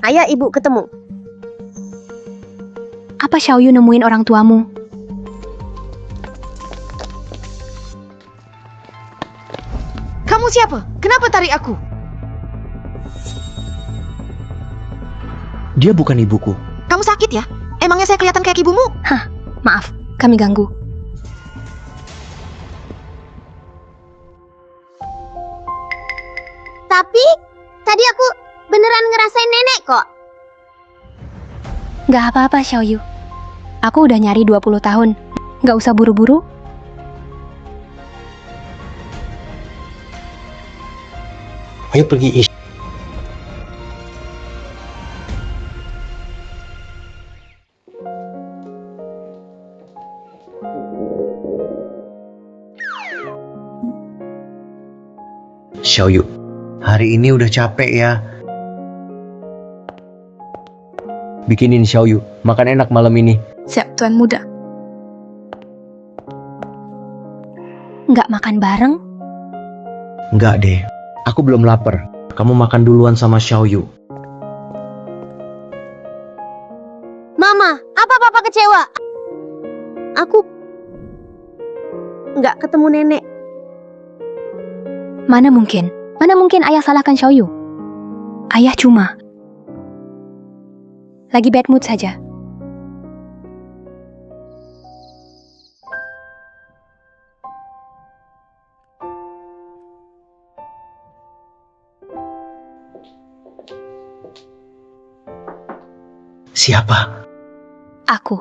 Ayah, ibu ketemu. Apa Xiaoyu nemuin orang tuamu? Kamu siapa? Kenapa tarik aku? Dia bukan ibuku. Kamu sakit ya? Emangnya saya kelihatan kayak ibumu? Hah, maaf, kami ganggu. Tapi, tadi aku beneran ngerasain nenek kok. Gak apa-apa, Xiaoyu. Aku udah nyari 20 tahun. Gak usah buru-buru. Ayo pergi. Xiaoyu, hari ini udah capek ya. Bikinin Xiaoyu, makan enak malam ini. Siap, Tuan Muda. Nggak makan bareng? Enggak deh, aku belum lapar. Kamu makan duluan sama Xiaoyu. Mama, apa papa kecewa? Aku nggak ketemu nenek. Mana mungkin? Mana mungkin ayah salahkan Xiaoyu? Ayah cuma lagi bad mood saja. Siapa? aku.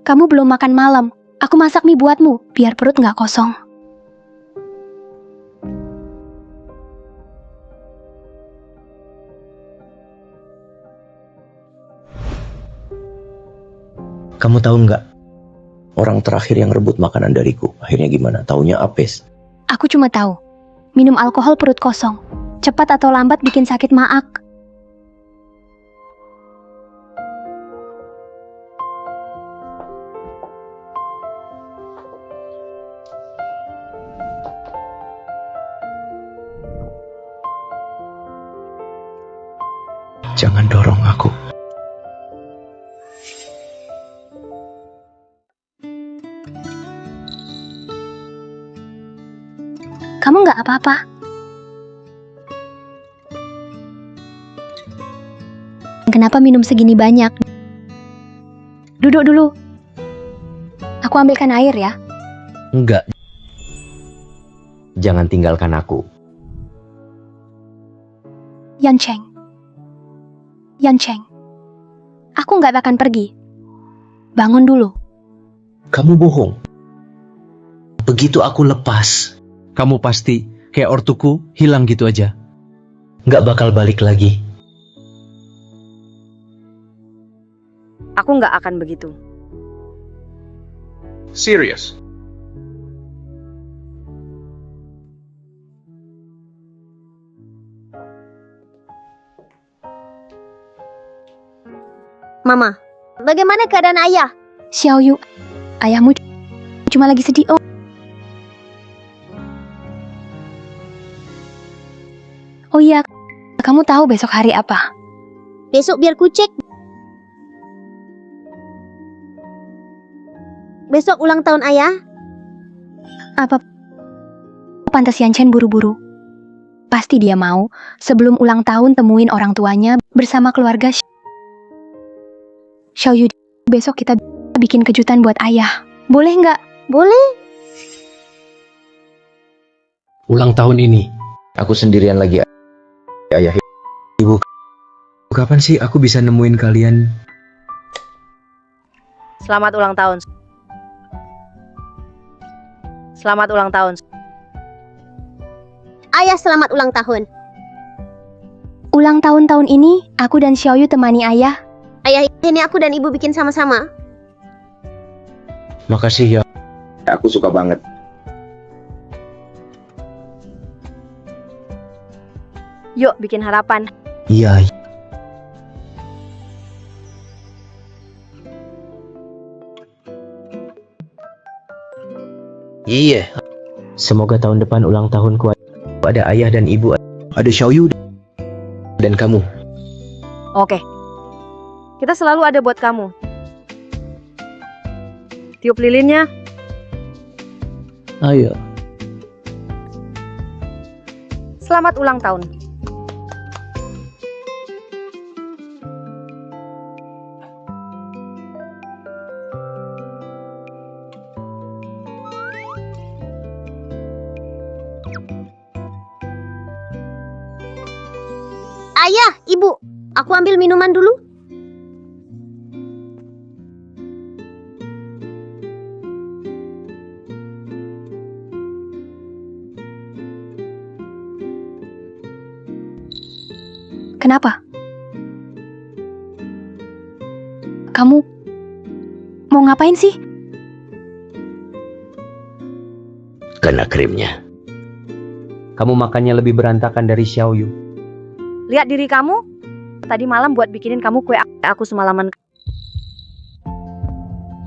Kamu belum makan malam. Aku masak mie buatmu, biar perut nggak kosong. Kamu tahu nggak? Orang terakhir yang rebut makanan dariku, akhirnya gimana? Taunya apes. Aku cuma tahu, minum alkohol perut kosong. Cepat atau lambat bikin sakit maag. Jangan dorong aku. Kamu nggak apa-apa? Kenapa minum segini banyak? Duduk dulu. Aku ambilkan air ya. Enggak. Jangan tinggalkan aku. Yancheng. Yancheng. Aku nggak akan pergi. Bangun dulu. Kamu bohong. Begitu aku lepas, kamu pasti kayak ortuku hilang gitu aja. Nggak bakal balik lagi. Aku nggak akan begitu. Serious. Mama, bagaimana keadaan ayah? Xiaoyu, ayahmu cuma lagi sedih. Oh iya, kamu tahu besok hari apa? Besok biar ku cek. Besok ulang tahun ayah. Apa pantas Yanchen buru-buru? Pasti dia mau sebelum ulang tahun temuin orang tuanya bersama keluarga. Xiaoyu, besok kita bikin kejutan buat ayah. Boleh nggak? Boleh. Ulang tahun ini, aku sendirian lagi. Ayah, ibu, kapan sih aku bisa nemuin kalian? Selamat ulang tahun. Selamat ulang tahun. Ayah selamat ulang tahun. Ulang tahun ini, aku dan Xiaoyu temani ayah. Ayah, ini aku dan ibu bikin sama-sama. Makasih ya. Aku suka banget. Yuk bikin harapan. Iya. Iya. Semoga tahun depan ulang tahunku ada ayah dan ibu, ada Xiaoyu dan kamu. Oke. Kita selalu ada buat kamu. Tiup lilinnya. Ayo. Selamat ulang tahun. Ayah, ibu, aku ambil minuman dulu. Kenapa? Kamu mau ngapain sih? Kena krimnya. Kamu makannya lebih berantakan dari Xiaoyu. Lihat diri kamu. Tadi malam buat bikinin kamu kue aku semalaman.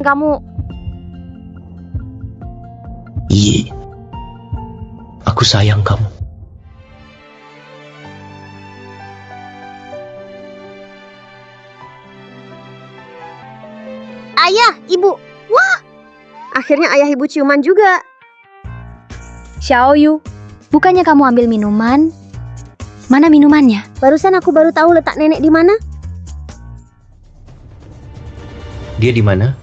Kamu. Iya. Aku sayang kamu. Ayah, ibu. Wah, akhirnya ayah ibu ciuman juga. Xiaoyu, bukannya kamu ambil minuman? Mana minumannya? Barusan aku baru tahu letak nenek di mana. Dia di mana?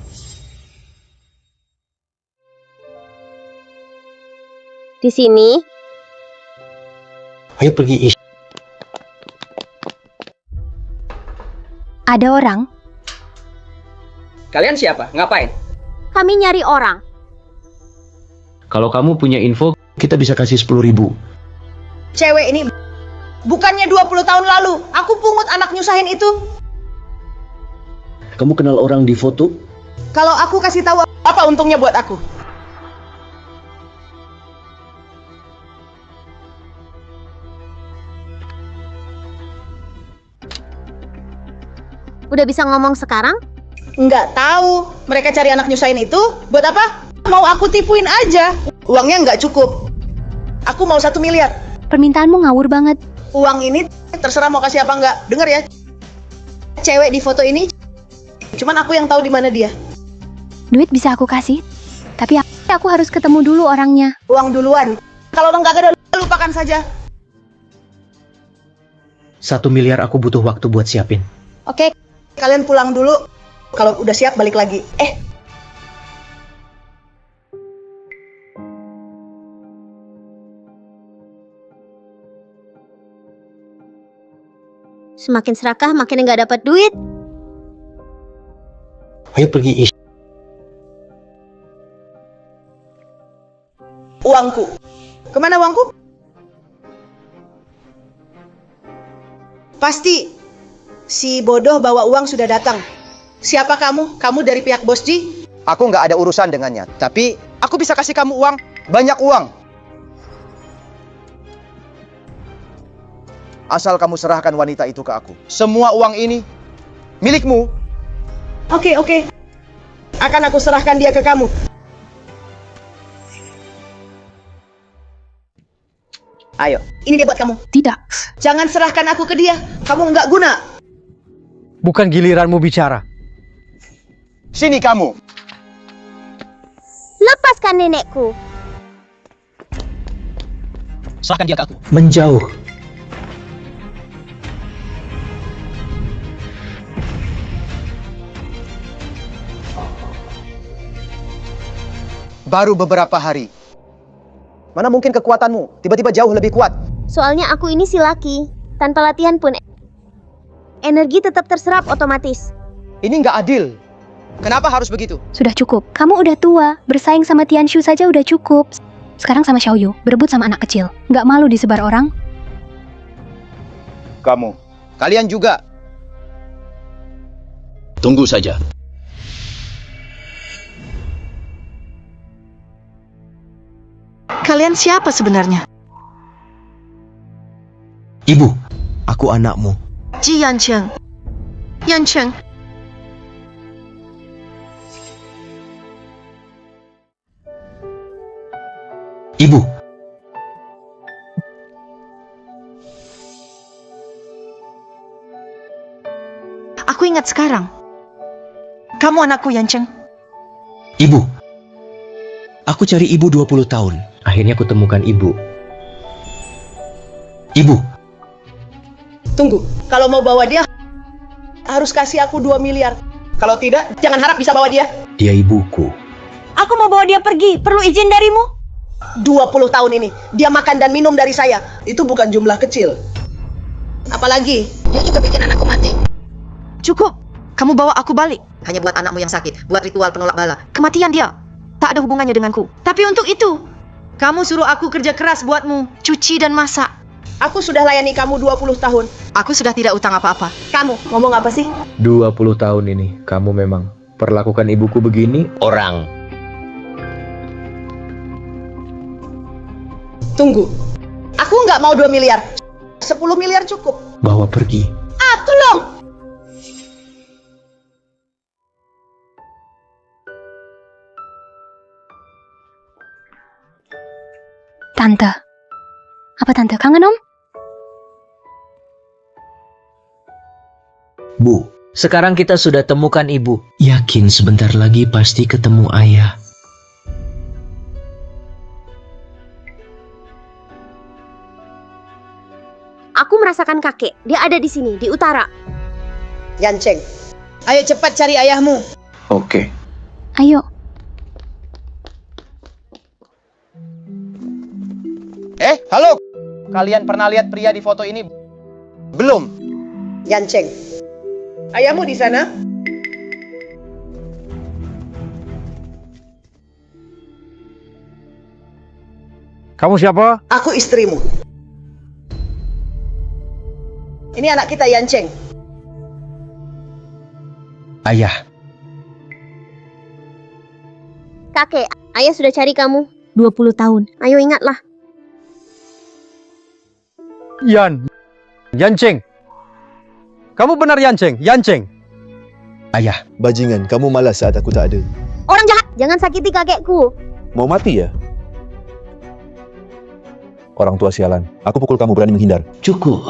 Di sini. Ayo pergi. Ada orang? Kalian siapa? Ngapain? Kami nyari orang. Kalau kamu punya info, kita bisa kasih 10.000. Cewek ini bukannya 20 tahun lalu aku pungut anak nyusahin itu. Kamu kenal orang di foto? Kalau aku kasih tahu, apa untungnya buat aku? Udah bisa ngomong sekarang? Nggak tahu. Mereka cari anak nyusahin itu buat apa? Mau aku tipuin aja. Uangnya nggak cukup. Aku mau 1 miliar. Permintaanmu ngawur banget. Uang ini terserah mau kasih apa nggak. Dengar ya. Cewek di foto ini, cuman aku yang tahu di mana dia. Duit bisa aku kasih, tapi aku harus ketemu dulu orangnya. Uang duluan. Kalau nggak ada, lupakan saja. 1 miliar aku butuh waktu buat siapin. Oke, kalian pulang dulu. Kalau udah siap balik lagi. Semakin serakah, makin nggak dapat duit. Ayo pergi, Ish. Uangku. Kemana uangku? Pasti si bodoh bawa uang sudah datang. Siapa kamu? Kamu dari pihak Bos Ji? Aku nggak ada urusan dengannya. Tapi aku bisa kasih kamu uang, banyak uang. Asal kamu serahkan wanita itu ke aku. Semua uang ini milikmu. Oke. Akan aku serahkan dia ke kamu. Ayo, ini dia buat kamu. Tidak. Jangan serahkan aku ke dia. Kamu nggak guna. Bukan giliranmu bicara. Sini kamu. Lepaskan nenekku. Serahkan dia ke aku. Menjauh. Baru beberapa hari. Mana mungkin kekuatanmu tiba-tiba jauh lebih kuat? Soalnya aku ini si laki. Tanpa latihan pun energi tetap terserap otomatis. Ini nggak adil. Kenapa harus begitu? Sudah cukup. Kamu udah tua. Bersaing sama Tianshu saja udah cukup. Sekarang sama Xiaoyu, berebut sama anak kecil. Nggak malu disebar orang? Kamu. Kalian juga. Tunggu saja. Kalian siapa sebenarnya? Ibu, aku anakmu. Ji Yancheng. Yancheng. Ibu. Aku ingat sekarang. Kamu anakku, Yancheng. Ibu. Aku cari ibu 20 tahun. Akhirnya aku temukan ibu. Ibu. Tunggu, kalau mau bawa dia harus kasih aku 2 miliar. Kalau tidak, jangan harap bisa bawa dia. Dia ibuku. Aku mau bawa dia pergi, perlu izin darimu? 20 tahun ini, dia makan dan minum dari saya. Itu bukan jumlah kecil. Apalagi, dia juga bikin anakku mati. Cukup. Kamu bawa aku balik. Hanya buat anakmu yang sakit, buat ritual penolak bala. Kematian dia tak ada hubungannya denganku. Tapi untuk itu, kamu suruh aku kerja keras buatmu, cuci dan masak. Aku sudah layani kamu 20 tahun. Aku sudah tidak utang apa-apa. Kamu ngomong apa sih? 20 tahun ini, kamu memang perlakukan ibuku begini? Orang. Tunggu. Aku nggak mau 2 miliar. 10 miliar cukup. Bawa pergi. Tolong! Tante. Apa tante kangen, Om? Bu, Sekarang kita sudah temukan ibu. yakin sebentar lagi pasti ketemu ayah. Aku merasakan kakek. Dia ada di sini, di utara. Yancheng, ayo cepat cari ayahmu. Oke. Ayo. Halo. Kalian pernah lihat pria di foto ini? Belum. Yancheng, Ayahmu di sana? Kamu siapa? Aku istrimu. Ini anak kita Yanceng. Ayah. Kakek, ayah sudah cari kamu 20 tahun. Ayo ingatlah. Yanceng. Kamu benar Yanceng? Yanceng. Ayah. Bajingan, kamu malas saat aku tak ada. Orang jahat, jangan sakiti kakekku. Mau mati ya? Orang tua sialan. Aku pukul kamu berani menghindar. Cukup.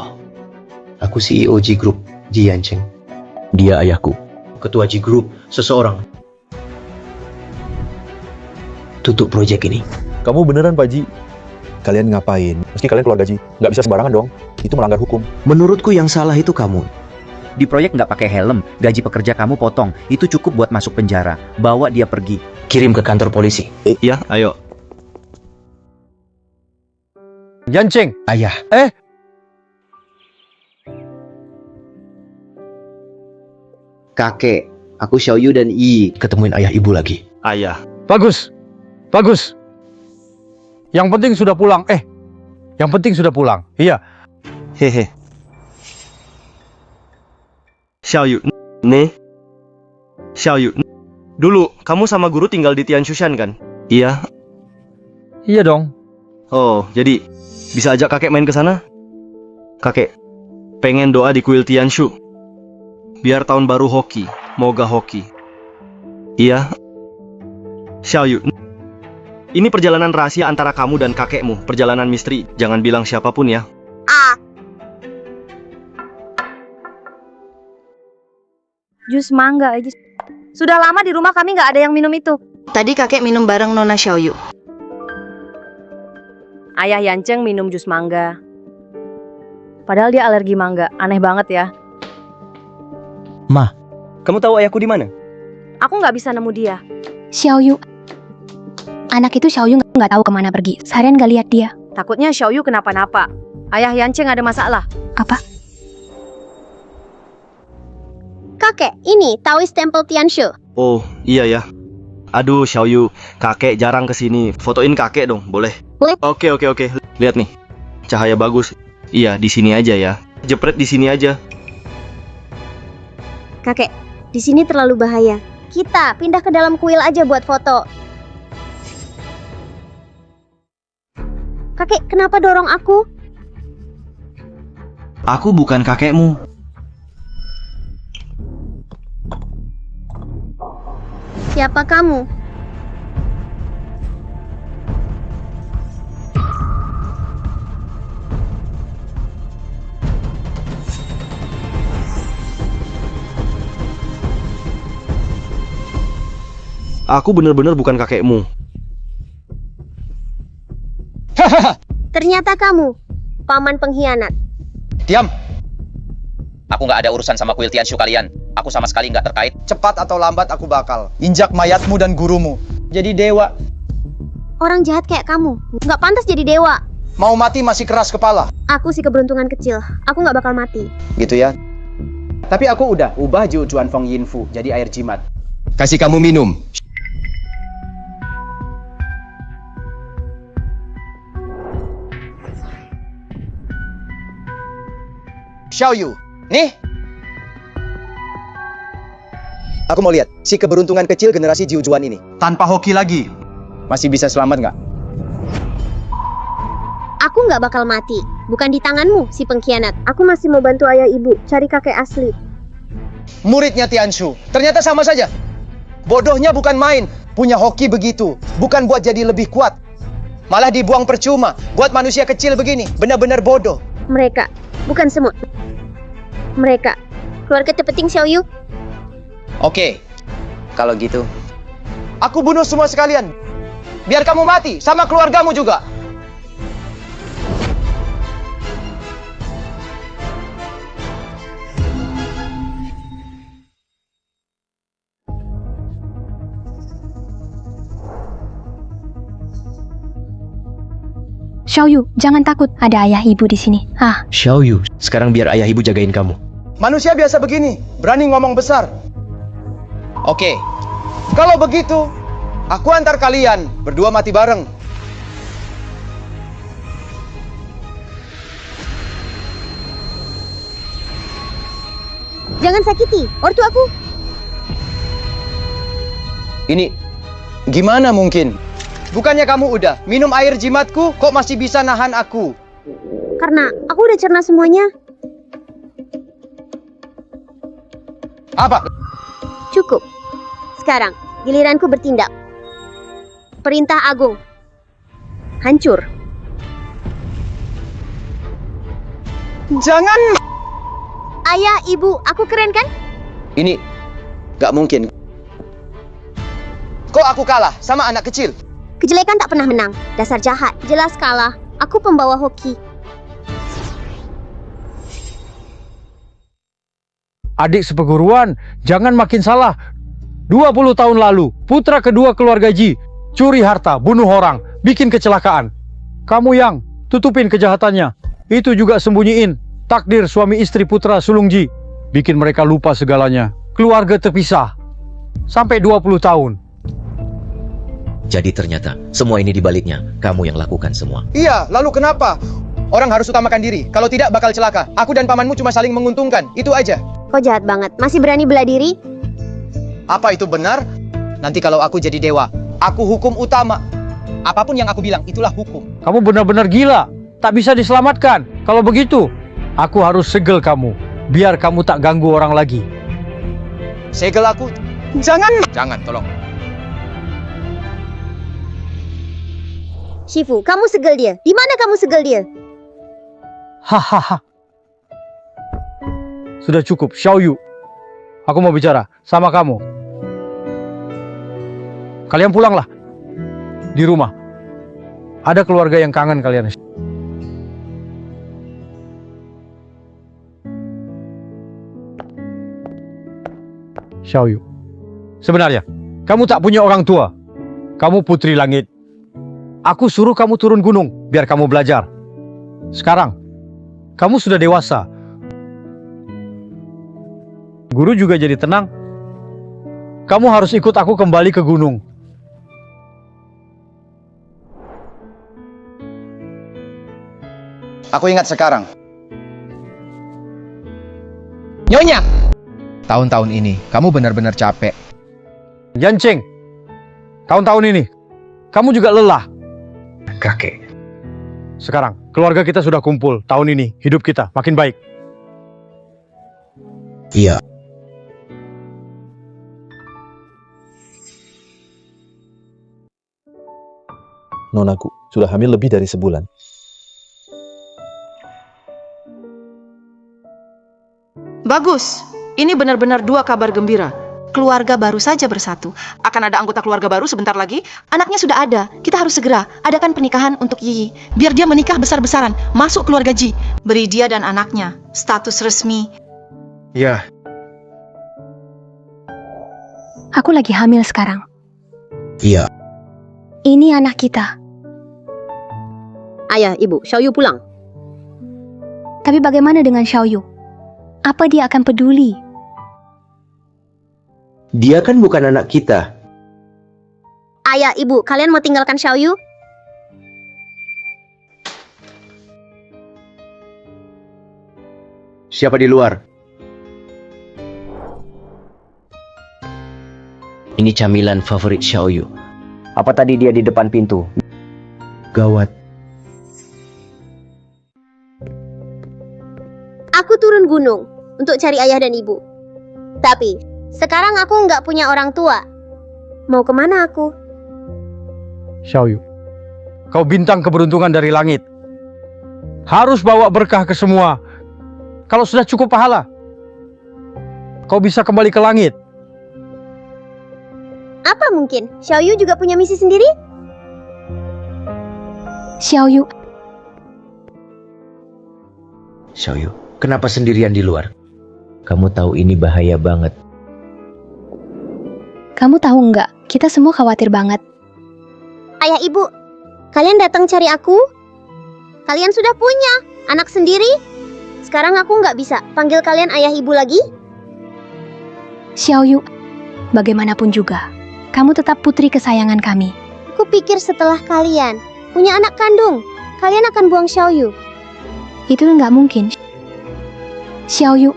Aku CEO G Group, Ji Yanceng. Dia ayahku. Ketua G Group, seseorang. Tutup proyek ini. Kamu beneran, Pak Ji? Kalian ngapain? Meski kalian keluarga Ji. Nggak bisa sembarangan dong. Itu melanggar hukum. Menurutku yang salah itu kamu. Di proyek nggak pakai helm, gaji pekerja kamu potong. Itu cukup buat masuk penjara. Bawa dia pergi. Kirim ke kantor polisi. Ya, ayo. Yanceng. Ayah. Kakek, aku Xiaoyu dan Yi ketemuin ayah ibu lagi. Ayah. Bagus. Bagus. Yang penting sudah pulang. Yang penting sudah pulang. Iya. Hehe. Xiaoyu, nih. Xiaoyu. Dulu, kamu sama guru tinggal di Tianshushan kan? Iya. Iya dong. Oh, jadi bisa ajak kakek main ke sana? Kakek pengen doa di kuil Tianshu. Biar tahun baru hoki, moga hoki. Iya. Xiaoyu, ini perjalanan rahasia antara kamu dan kakekmu. Perjalanan misteri, jangan bilang siapapun ya. Jus mangga aja. Sudah lama di rumah kami nggak ada yang minum itu. Tadi kakek minum bareng Nona Xiaoyu. Ayah Yanceng minum jus mangga. Padahal dia alergi mangga. Aneh banget ya. Ma, kamu tahu ayahku di mana? Aku nggak bisa nemu dia. Xiaoyu. Anak itu Xiaoyu nggak tahu kemana pergi. Seharian nggak lihat dia. Takutnya Xiaoyu kenapa-napa. Ayah Yanceng ada masalah. Apa? Kakek, ini Taoist Temple Tianshu. Oh, iya ya. Aduh, Xiaoyu, kakek jarang kesini. Fotoin kakek dong, boleh? Boleh. Oke. Lihat nih, cahaya bagus. Iya, di sini aja ya. Jepret di sini aja. Kakek, di sini terlalu bahaya. Kita pindah ke dalam kuil aja buat foto. Kakek, kenapa dorong aku? Aku bukan kakekmu. Siapa kamu? Aku bener-bener bukan kakekmu. Ternyata kamu, paman pengkhianat. Diam! Aku nggak ada urusan sama kuil Tianshu kalian. Aku sama sekali nggak terkait. Cepat atau lambat aku bakal injak mayatmu dan gurumu. Jadi dewa. Orang jahat kayak kamu, nggak pantas jadi dewa. Mau mati masih keras kepala. Aku sih keberuntungan kecil, aku nggak bakal mati. Gitu ya. Tapi aku udah ubah Jiu Juan Feng Yinfu jadi air jimat. Kasih kamu minum. Xiaoyu, nih. Aku mau lihat si keberuntungan kecil generasi Jiu Juan ini. Tanpa hoki lagi. Masih bisa selamat nggak? Aku nggak bakal mati. Bukan di tanganmu, si pengkhianat. Aku masih mau bantu ayah ibu cari kakek asli. Muridnya Tianshu, ternyata sama saja. Bodohnya bukan main. Punya hoki begitu, bukan buat jadi lebih kuat. Malah dibuang percuma. Buat manusia kecil begini, benar-benar bodoh. Mereka, bukan semut. Mereka, keluarga Tepeting Xiaoyu. Oke, kalau gitu, aku bunuh semua sekalian. Biar kamu mati, sama keluargamu juga. Xiaoyu, jangan takut. Ada ayah ibu di sini. Xiaoyu, sekarang biar ayah ibu jagain kamu. Manusia biasa begini, berani ngomong besar. Oke, kalau begitu, aku antar kalian berdua mati bareng. Jangan sakiti ortu aku. Ini, gimana mungkin? Bukannya kamu udah minum air jimatku, kok masih bisa nahan aku? Karena aku udah cerna semuanya. Apa? Cukup. Sekarang, giliranku bertindak. Perintah agung. Hancur. Jangan! Ayah, ibu, aku keren kan? Ini, gak mungkin. Kok aku kalah sama anak kecil? Kejelekan tak pernah menang. Dasar jahat. Jelas kalah. Aku pembawa hoki. Adik seperguruan, jangan makin salah. 20 tahun lalu, putra kedua keluarga Ji curi harta, bunuh orang, bikin kecelakaan. Kamu yang tutupin kejahatannya. Itu juga sembunyiin takdir suami istri putra sulung Ji. Bikin mereka lupa segalanya. Keluarga terpisah. Sampai 20 tahun. Jadi ternyata semua ini dibaliknya kamu yang lakukan semua. Iya, lalu kenapa? Orang harus utamakan diri. Kalau tidak bakal celaka. Aku dan pamanmu cuma saling menguntungkan. Itu aja. Kau jahat banget. Masih berani bela diri? Apa itu benar? Nanti kalau aku jadi dewa, aku hukum utama. Apapun yang aku bilang, itulah hukum. Kamu benar-benar gila. Tak bisa diselamatkan. Kalau begitu, aku harus segel kamu. Biar kamu tak ganggu orang lagi. Segel aku? Jangan! Jangan, tolong. Shifu, kamu segel dia. Di mana kamu segel dia? Hahaha. Sudah cukup, Xiaoyu. Aku mau bicara sama kamu. Kalian pulanglah. Di rumah. Ada keluarga yang kangen kalian. Xiaoyu. Sebenarnya, kamu tak punya orang tua. Kamu putri langit. Aku suruh kamu turun gunung, biar kamu belajar. Sekarang, kamu sudah dewasa. Guru juga jadi tenang. Kamu harus ikut aku kembali ke gunung. Aku ingat sekarang. Nyonya! Tahun-tahun ini, kamu benar-benar capek. Yanceng, tahun-tahun ini, kamu juga lelah. Kakek. Sekarang, keluarga kita sudah kumpul. Tahun ini, hidup kita makin baik. Iya. Nonaku sudah hamil lebih dari sebulan. Bagus. Ini benar-benar dua kabar gembira. Keluarga baru saja bersatu. Akan ada anggota keluarga baru sebentar lagi. Anaknya sudah ada. Kita harus segera adakan pernikahan untuk Yiyi. Biar dia menikah besar-besaran. Masuk keluarga Ji. Beri dia dan anaknya status resmi. Ya. Aku lagi hamil sekarang. Iya. Ini anak kita. Ayah, ibu, Xiaoyu pulang. Tapi bagaimana dengan Xiaoyu? Apa dia akan peduli? Dia kan bukan anak kita. Ayah, ibu, kalian mau tinggalkan Xiaoyu? Siapa di luar? Ini camilan favorit Xiaoyu. Apa tadi dia di depan pintu? Gawat. Aku turun gunung untuk cari ayah dan ibu. Tapi, sekarang aku nggak punya orang tua. Mau kemana aku? Xiaoyu, kau bintang keberuntungan dari langit. Harus bawa berkah ke semua. Kalau sudah cukup pahala, kau bisa kembali ke langit. Apa mungkin? Xiaoyu juga punya misi sendiri? Xiaoyu. Xiaoyu, kenapa sendirian di luar? Kamu tahu ini bahaya banget. Kamu tahu nggak? Kita semua khawatir banget. Ayah, ibu, kalian datang cari aku? Kalian sudah punya anak sendiri? Sekarang aku nggak bisa panggil kalian ayah ibu lagi? Xiaoyu, bagaimanapun juga, kamu tetap putri kesayangan kami. Aku pikir setelah kalian punya anak kandung, kalian akan buang Xiaoyu. Itu nggak mungkin. Xiaoyu,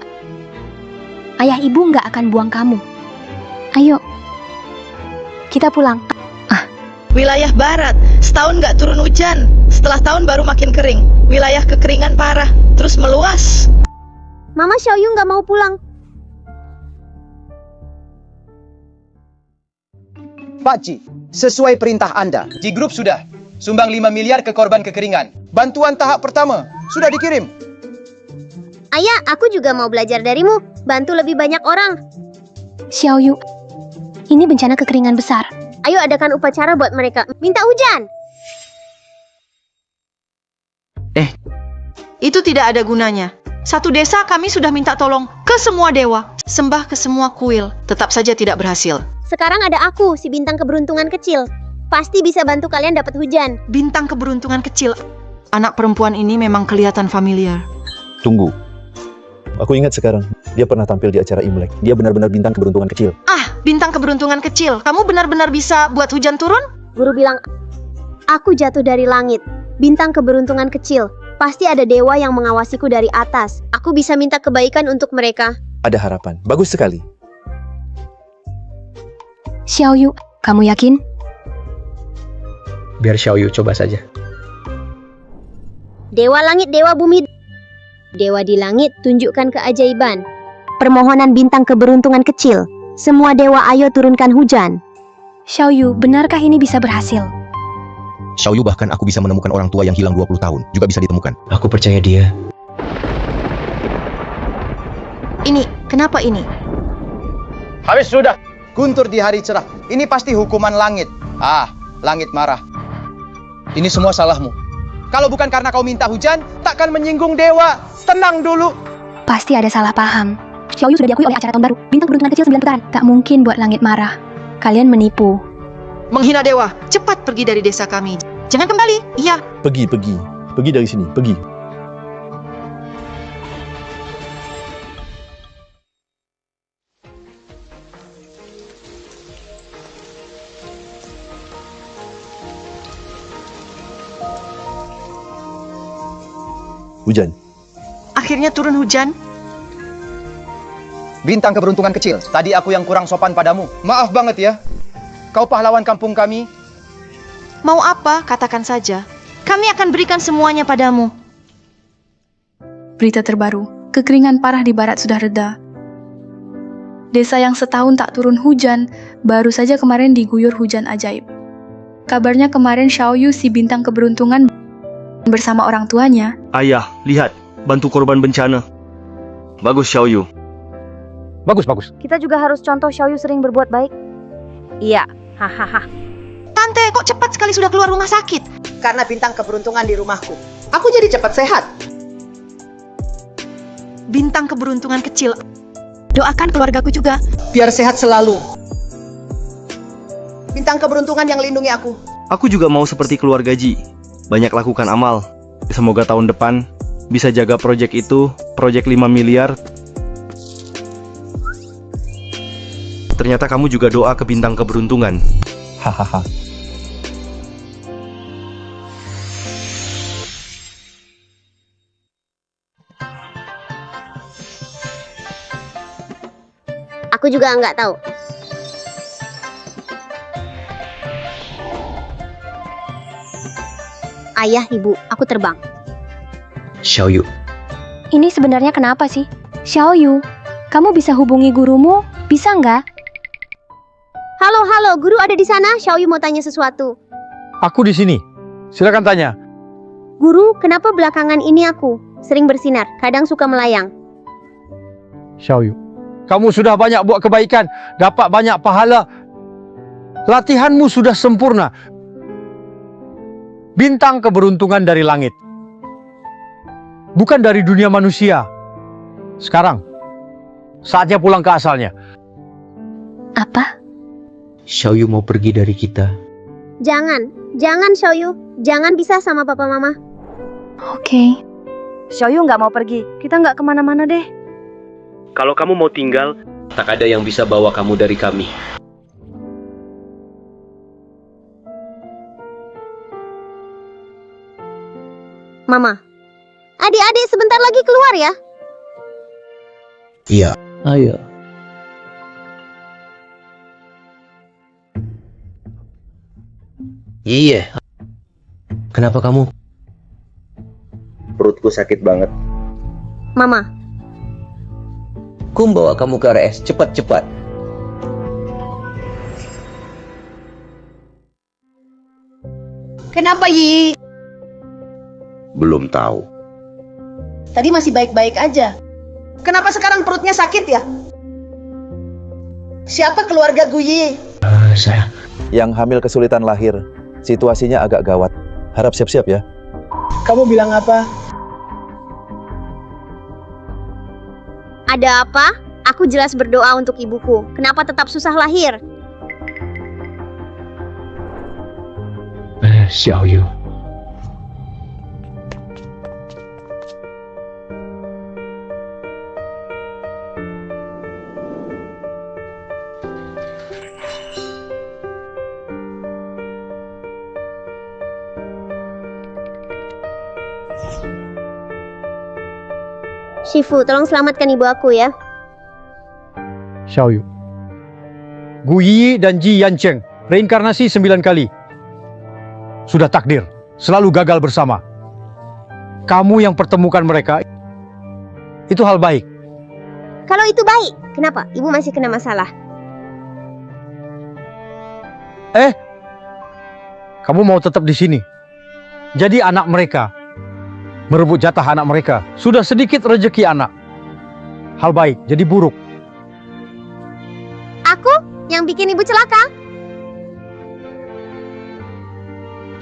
ayah ibu nggak akan buang kamu. Ayo, kita pulang. Wilayah barat, setahun nggak turun hujan. Setelah tahun baru makin kering. Wilayah kekeringan parah, terus meluas. Mama Xiaoyu nggak mau pulang. Pak Ji, sesuai perintah Anda, Ji Group sudah sumbang 5 miliar ke korban kekeringan. Bantuan tahap pertama sudah dikirim. Ayah, aku juga mau belajar darimu. Bantu lebih banyak orang. Xiaoyu, ini bencana kekeringan besar. Ayo adakan upacara buat mereka. Minta hujan. Itu tidak ada gunanya. Satu desa kami sudah minta tolong ke semua dewa, sembah ke semua kuil, tetap saja tidak berhasil. Sekarang ada aku, si bintang keberuntungan kecil. Pasti bisa bantu kalian dapat hujan. Bintang keberuntungan kecil. Anak perempuan ini memang kelihatan familiar. Tunggu. Aku ingat sekarang, dia pernah tampil di acara Imlek. Dia benar-benar bintang keberuntungan kecil. Bintang keberuntungan kecil. Kamu benar-benar bisa buat hujan turun? Guru bilang, aku jatuh dari langit. Bintang keberuntungan kecil. Pasti ada dewa yang mengawasiku dari atas. Aku bisa minta kebaikan untuk mereka. Ada harapan. Bagus sekali. Xiaoyu, kamu yakin? Biar Xiaoyu coba saja. Dewa langit, dewa bumi. Dewa di langit, tunjukkan keajaiban. Permohonan bintang keberuntungan kecil. Semua dewa ayo turunkan hujan. Xiaoyu, benarkah ini bisa berhasil? Xiaoyu, bahkan aku bisa menemukan orang tua yang hilang 20 tahun. Juga bisa ditemukan. Aku percaya dia. Ini, kenapa ini? Habis sudah. Guntur di hari cerah. Ini pasti hukuman langit. Langit marah. Ini semua salahmu. Kalau bukan karena kau minta hujan, takkan menyinggung dewa. Tenang dulu. Pasti ada salah paham. Xiaoyu sudah diakui oleh acara tahun baru. Bintang keberuntungan kecil 9 putaran. Tak mungkin buat langit marah. Kalian menipu. Menghina dewa, cepat pergi dari desa kami. Jangan kembali, iya. Pergi. Pergi dari sini, pergi. Hujan. Akhirnya turun hujan. Bintang keberuntungan kecil. Tadi aku yang kurang sopan padamu. Maaf banget ya. Kau pahlawan kampung kami. Mau apa? Katakan saja. Kami akan berikan semuanya padamu. Berita terbaru, kekeringan parah di barat sudah reda. Desa yang setahun tak turun hujan, baru saja kemarin diguyur hujan ajaib. Kabarnya kemarin Xiaoyu si bintang keberuntungan bersama orang tuanya. Ayah, lihat, bantu korban bencana. Bagus Xiaoyu. Bagus. Kita juga harus contoh Xiaoyu sering berbuat baik. Iya, hahaha. Tante, kok cepat sekali sudah keluar rumah sakit? Karena bintang keberuntungan di rumahku. Aku jadi cepat sehat. Bintang keberuntungan kecil. Doakan keluargaku juga. Biar sehat selalu. Bintang keberuntungan yang lindungi aku. Aku juga mau seperti keluarga Ji. Banyak lakukan amal. Semoga tahun depan bisa jaga proyek itu, proyek 5 miliar. Ternyata kamu juga doa ke bintang keberuntungan. Hahaha. Aku juga nggak tahu. Ayah, ibu, aku terbang. Xiaoyu, Ini sebenarnya kenapa sih? Xiaoyu, kamu bisa hubungi gurumu? Bisa nggak? Halo, guru ada di sana. Xiaoyu mau tanya sesuatu. Aku di sini. Silakan tanya. Guru, kenapa belakangan ini aku sering bersinar, kadang suka melayang? Xiaoyu, kamu sudah banyak buat kebaikan, dapat banyak pahala. Latihanmu sudah sempurna. Bintang keberuntungan dari langit. Bukan dari dunia manusia. Sekarang, saatnya pulang ke asalnya. Apa? Xiaoyu mau pergi dari kita. Jangan Xiaoyu. Jangan pisah sama papa mama. Oke. Xiaoyu nggak mau pergi. Kita nggak kemana-mana deh. Kalau kamu mau tinggal, Tak ada yang bisa bawa kamu dari kami. Mama, adik-adik sebentar lagi keluar ya. Iya. Ayo. Iya. Kenapa kamu? Perutku sakit banget. Mama, Kum bawa kamu ke RS, cepat-cepat. Kenapa, Yi? Belum tahu. Tadi masih baik-baik aja. Kenapa sekarang perutnya sakit ya? Siapa keluarga Guyi? Saya. Yang hamil kesulitan lahir, situasinya agak gawat. Harap siap-siap ya. Kamu bilang apa? ada apa? Aku jelas berdoa untuk ibuku. Kenapa tetap susah lahir? Xiaoyu. Shifu, tolong selamatkan ibu aku ya. Xiaoyu. Gu Yi dan Ji Yancheng, reinkarnasi 9 kali. Sudah takdir, selalu gagal bersama. Kamu yang pertemukan mereka, itu hal baik. Kalau itu baik, kenapa ibu masih kena masalah? Kamu mau tetap di sini. Jadi anak mereka, merebut jatah anak mereka. Sudah sedikit rezeki anak. Hal baik, jadi buruk. Aku yang bikin ibu celaka?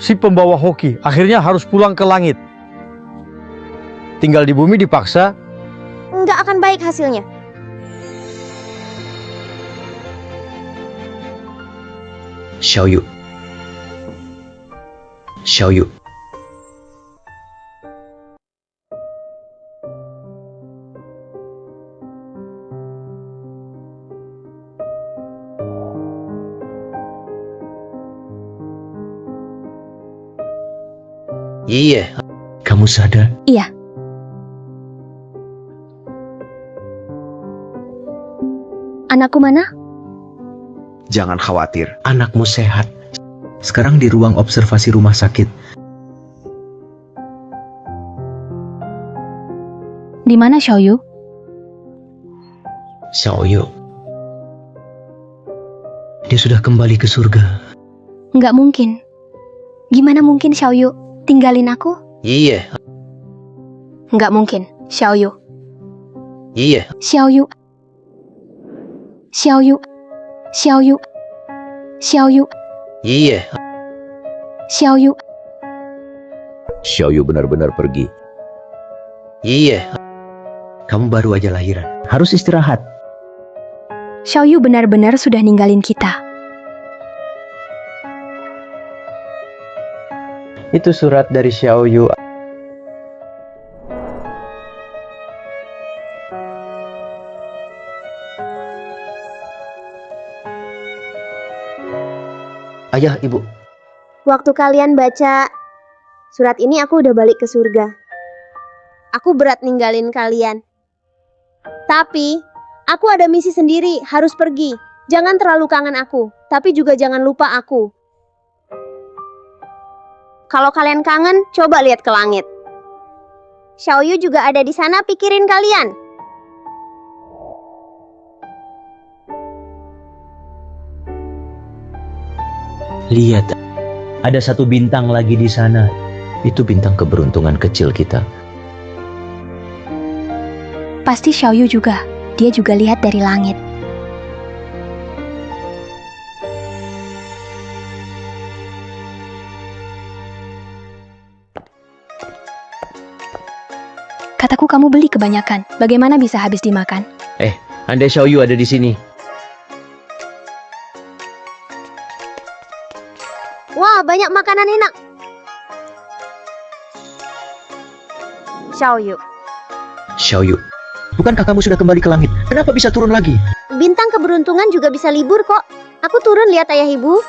Si pembawa hoki akhirnya harus pulang ke langit. Tinggal di bumi dipaksa. Nggak akan baik hasilnya. Xiaoyu. Xiaoyu. Iya, kamu sadar? Iya. Anakku mana? Jangan khawatir. Anakmu sehat. Sekarang di ruang observasi rumah sakit. Di mana Xiaoyu? Xiaoyu. Dia sudah kembali ke surga. Nggak mungkin. Gimana mungkin Xiaoyu tinggalin aku? Iya. Nggak mungkin, Xiaoyu. Iya. Xiaoyu. Xiaoyu. Xiaoyu. Xiaoyu. Iya. Xiaoyu. Xiaoyu benar-benar pergi. Iya. Kamu baru aja lahiran. Harus istirahat. Xiaoyu benar-benar sudah ninggalin kita. Itu surat dari Xiaoyu. Ayah, ibu. Waktu kalian baca surat ini aku udah balik ke surga. Aku berat ninggalin kalian. Tapi aku ada misi sendiri, harus pergi. Jangan terlalu kangen aku, tapi juga jangan lupa aku. Kalau kalian kangen, coba lihat ke langit. Xiaoyu juga ada di sana, pikirin kalian. Lihat, ada satu bintang lagi di sana. Itu bintang keberuntungan kecil kita. Pasti Xiaoyu juga. Dia juga lihat dari langit. Kataku kamu beli kebanyakan. Bagaimana bisa habis dimakan? Andai Xiaoyu ada di sini. Wah, banyak makanan enak. Xiaoyu. Xiaoyu, bukankah kamu sudah kembali ke langit? Kenapa bisa turun lagi? Bintang keberuntungan juga bisa libur kok. Aku turun lihat ayah ibu.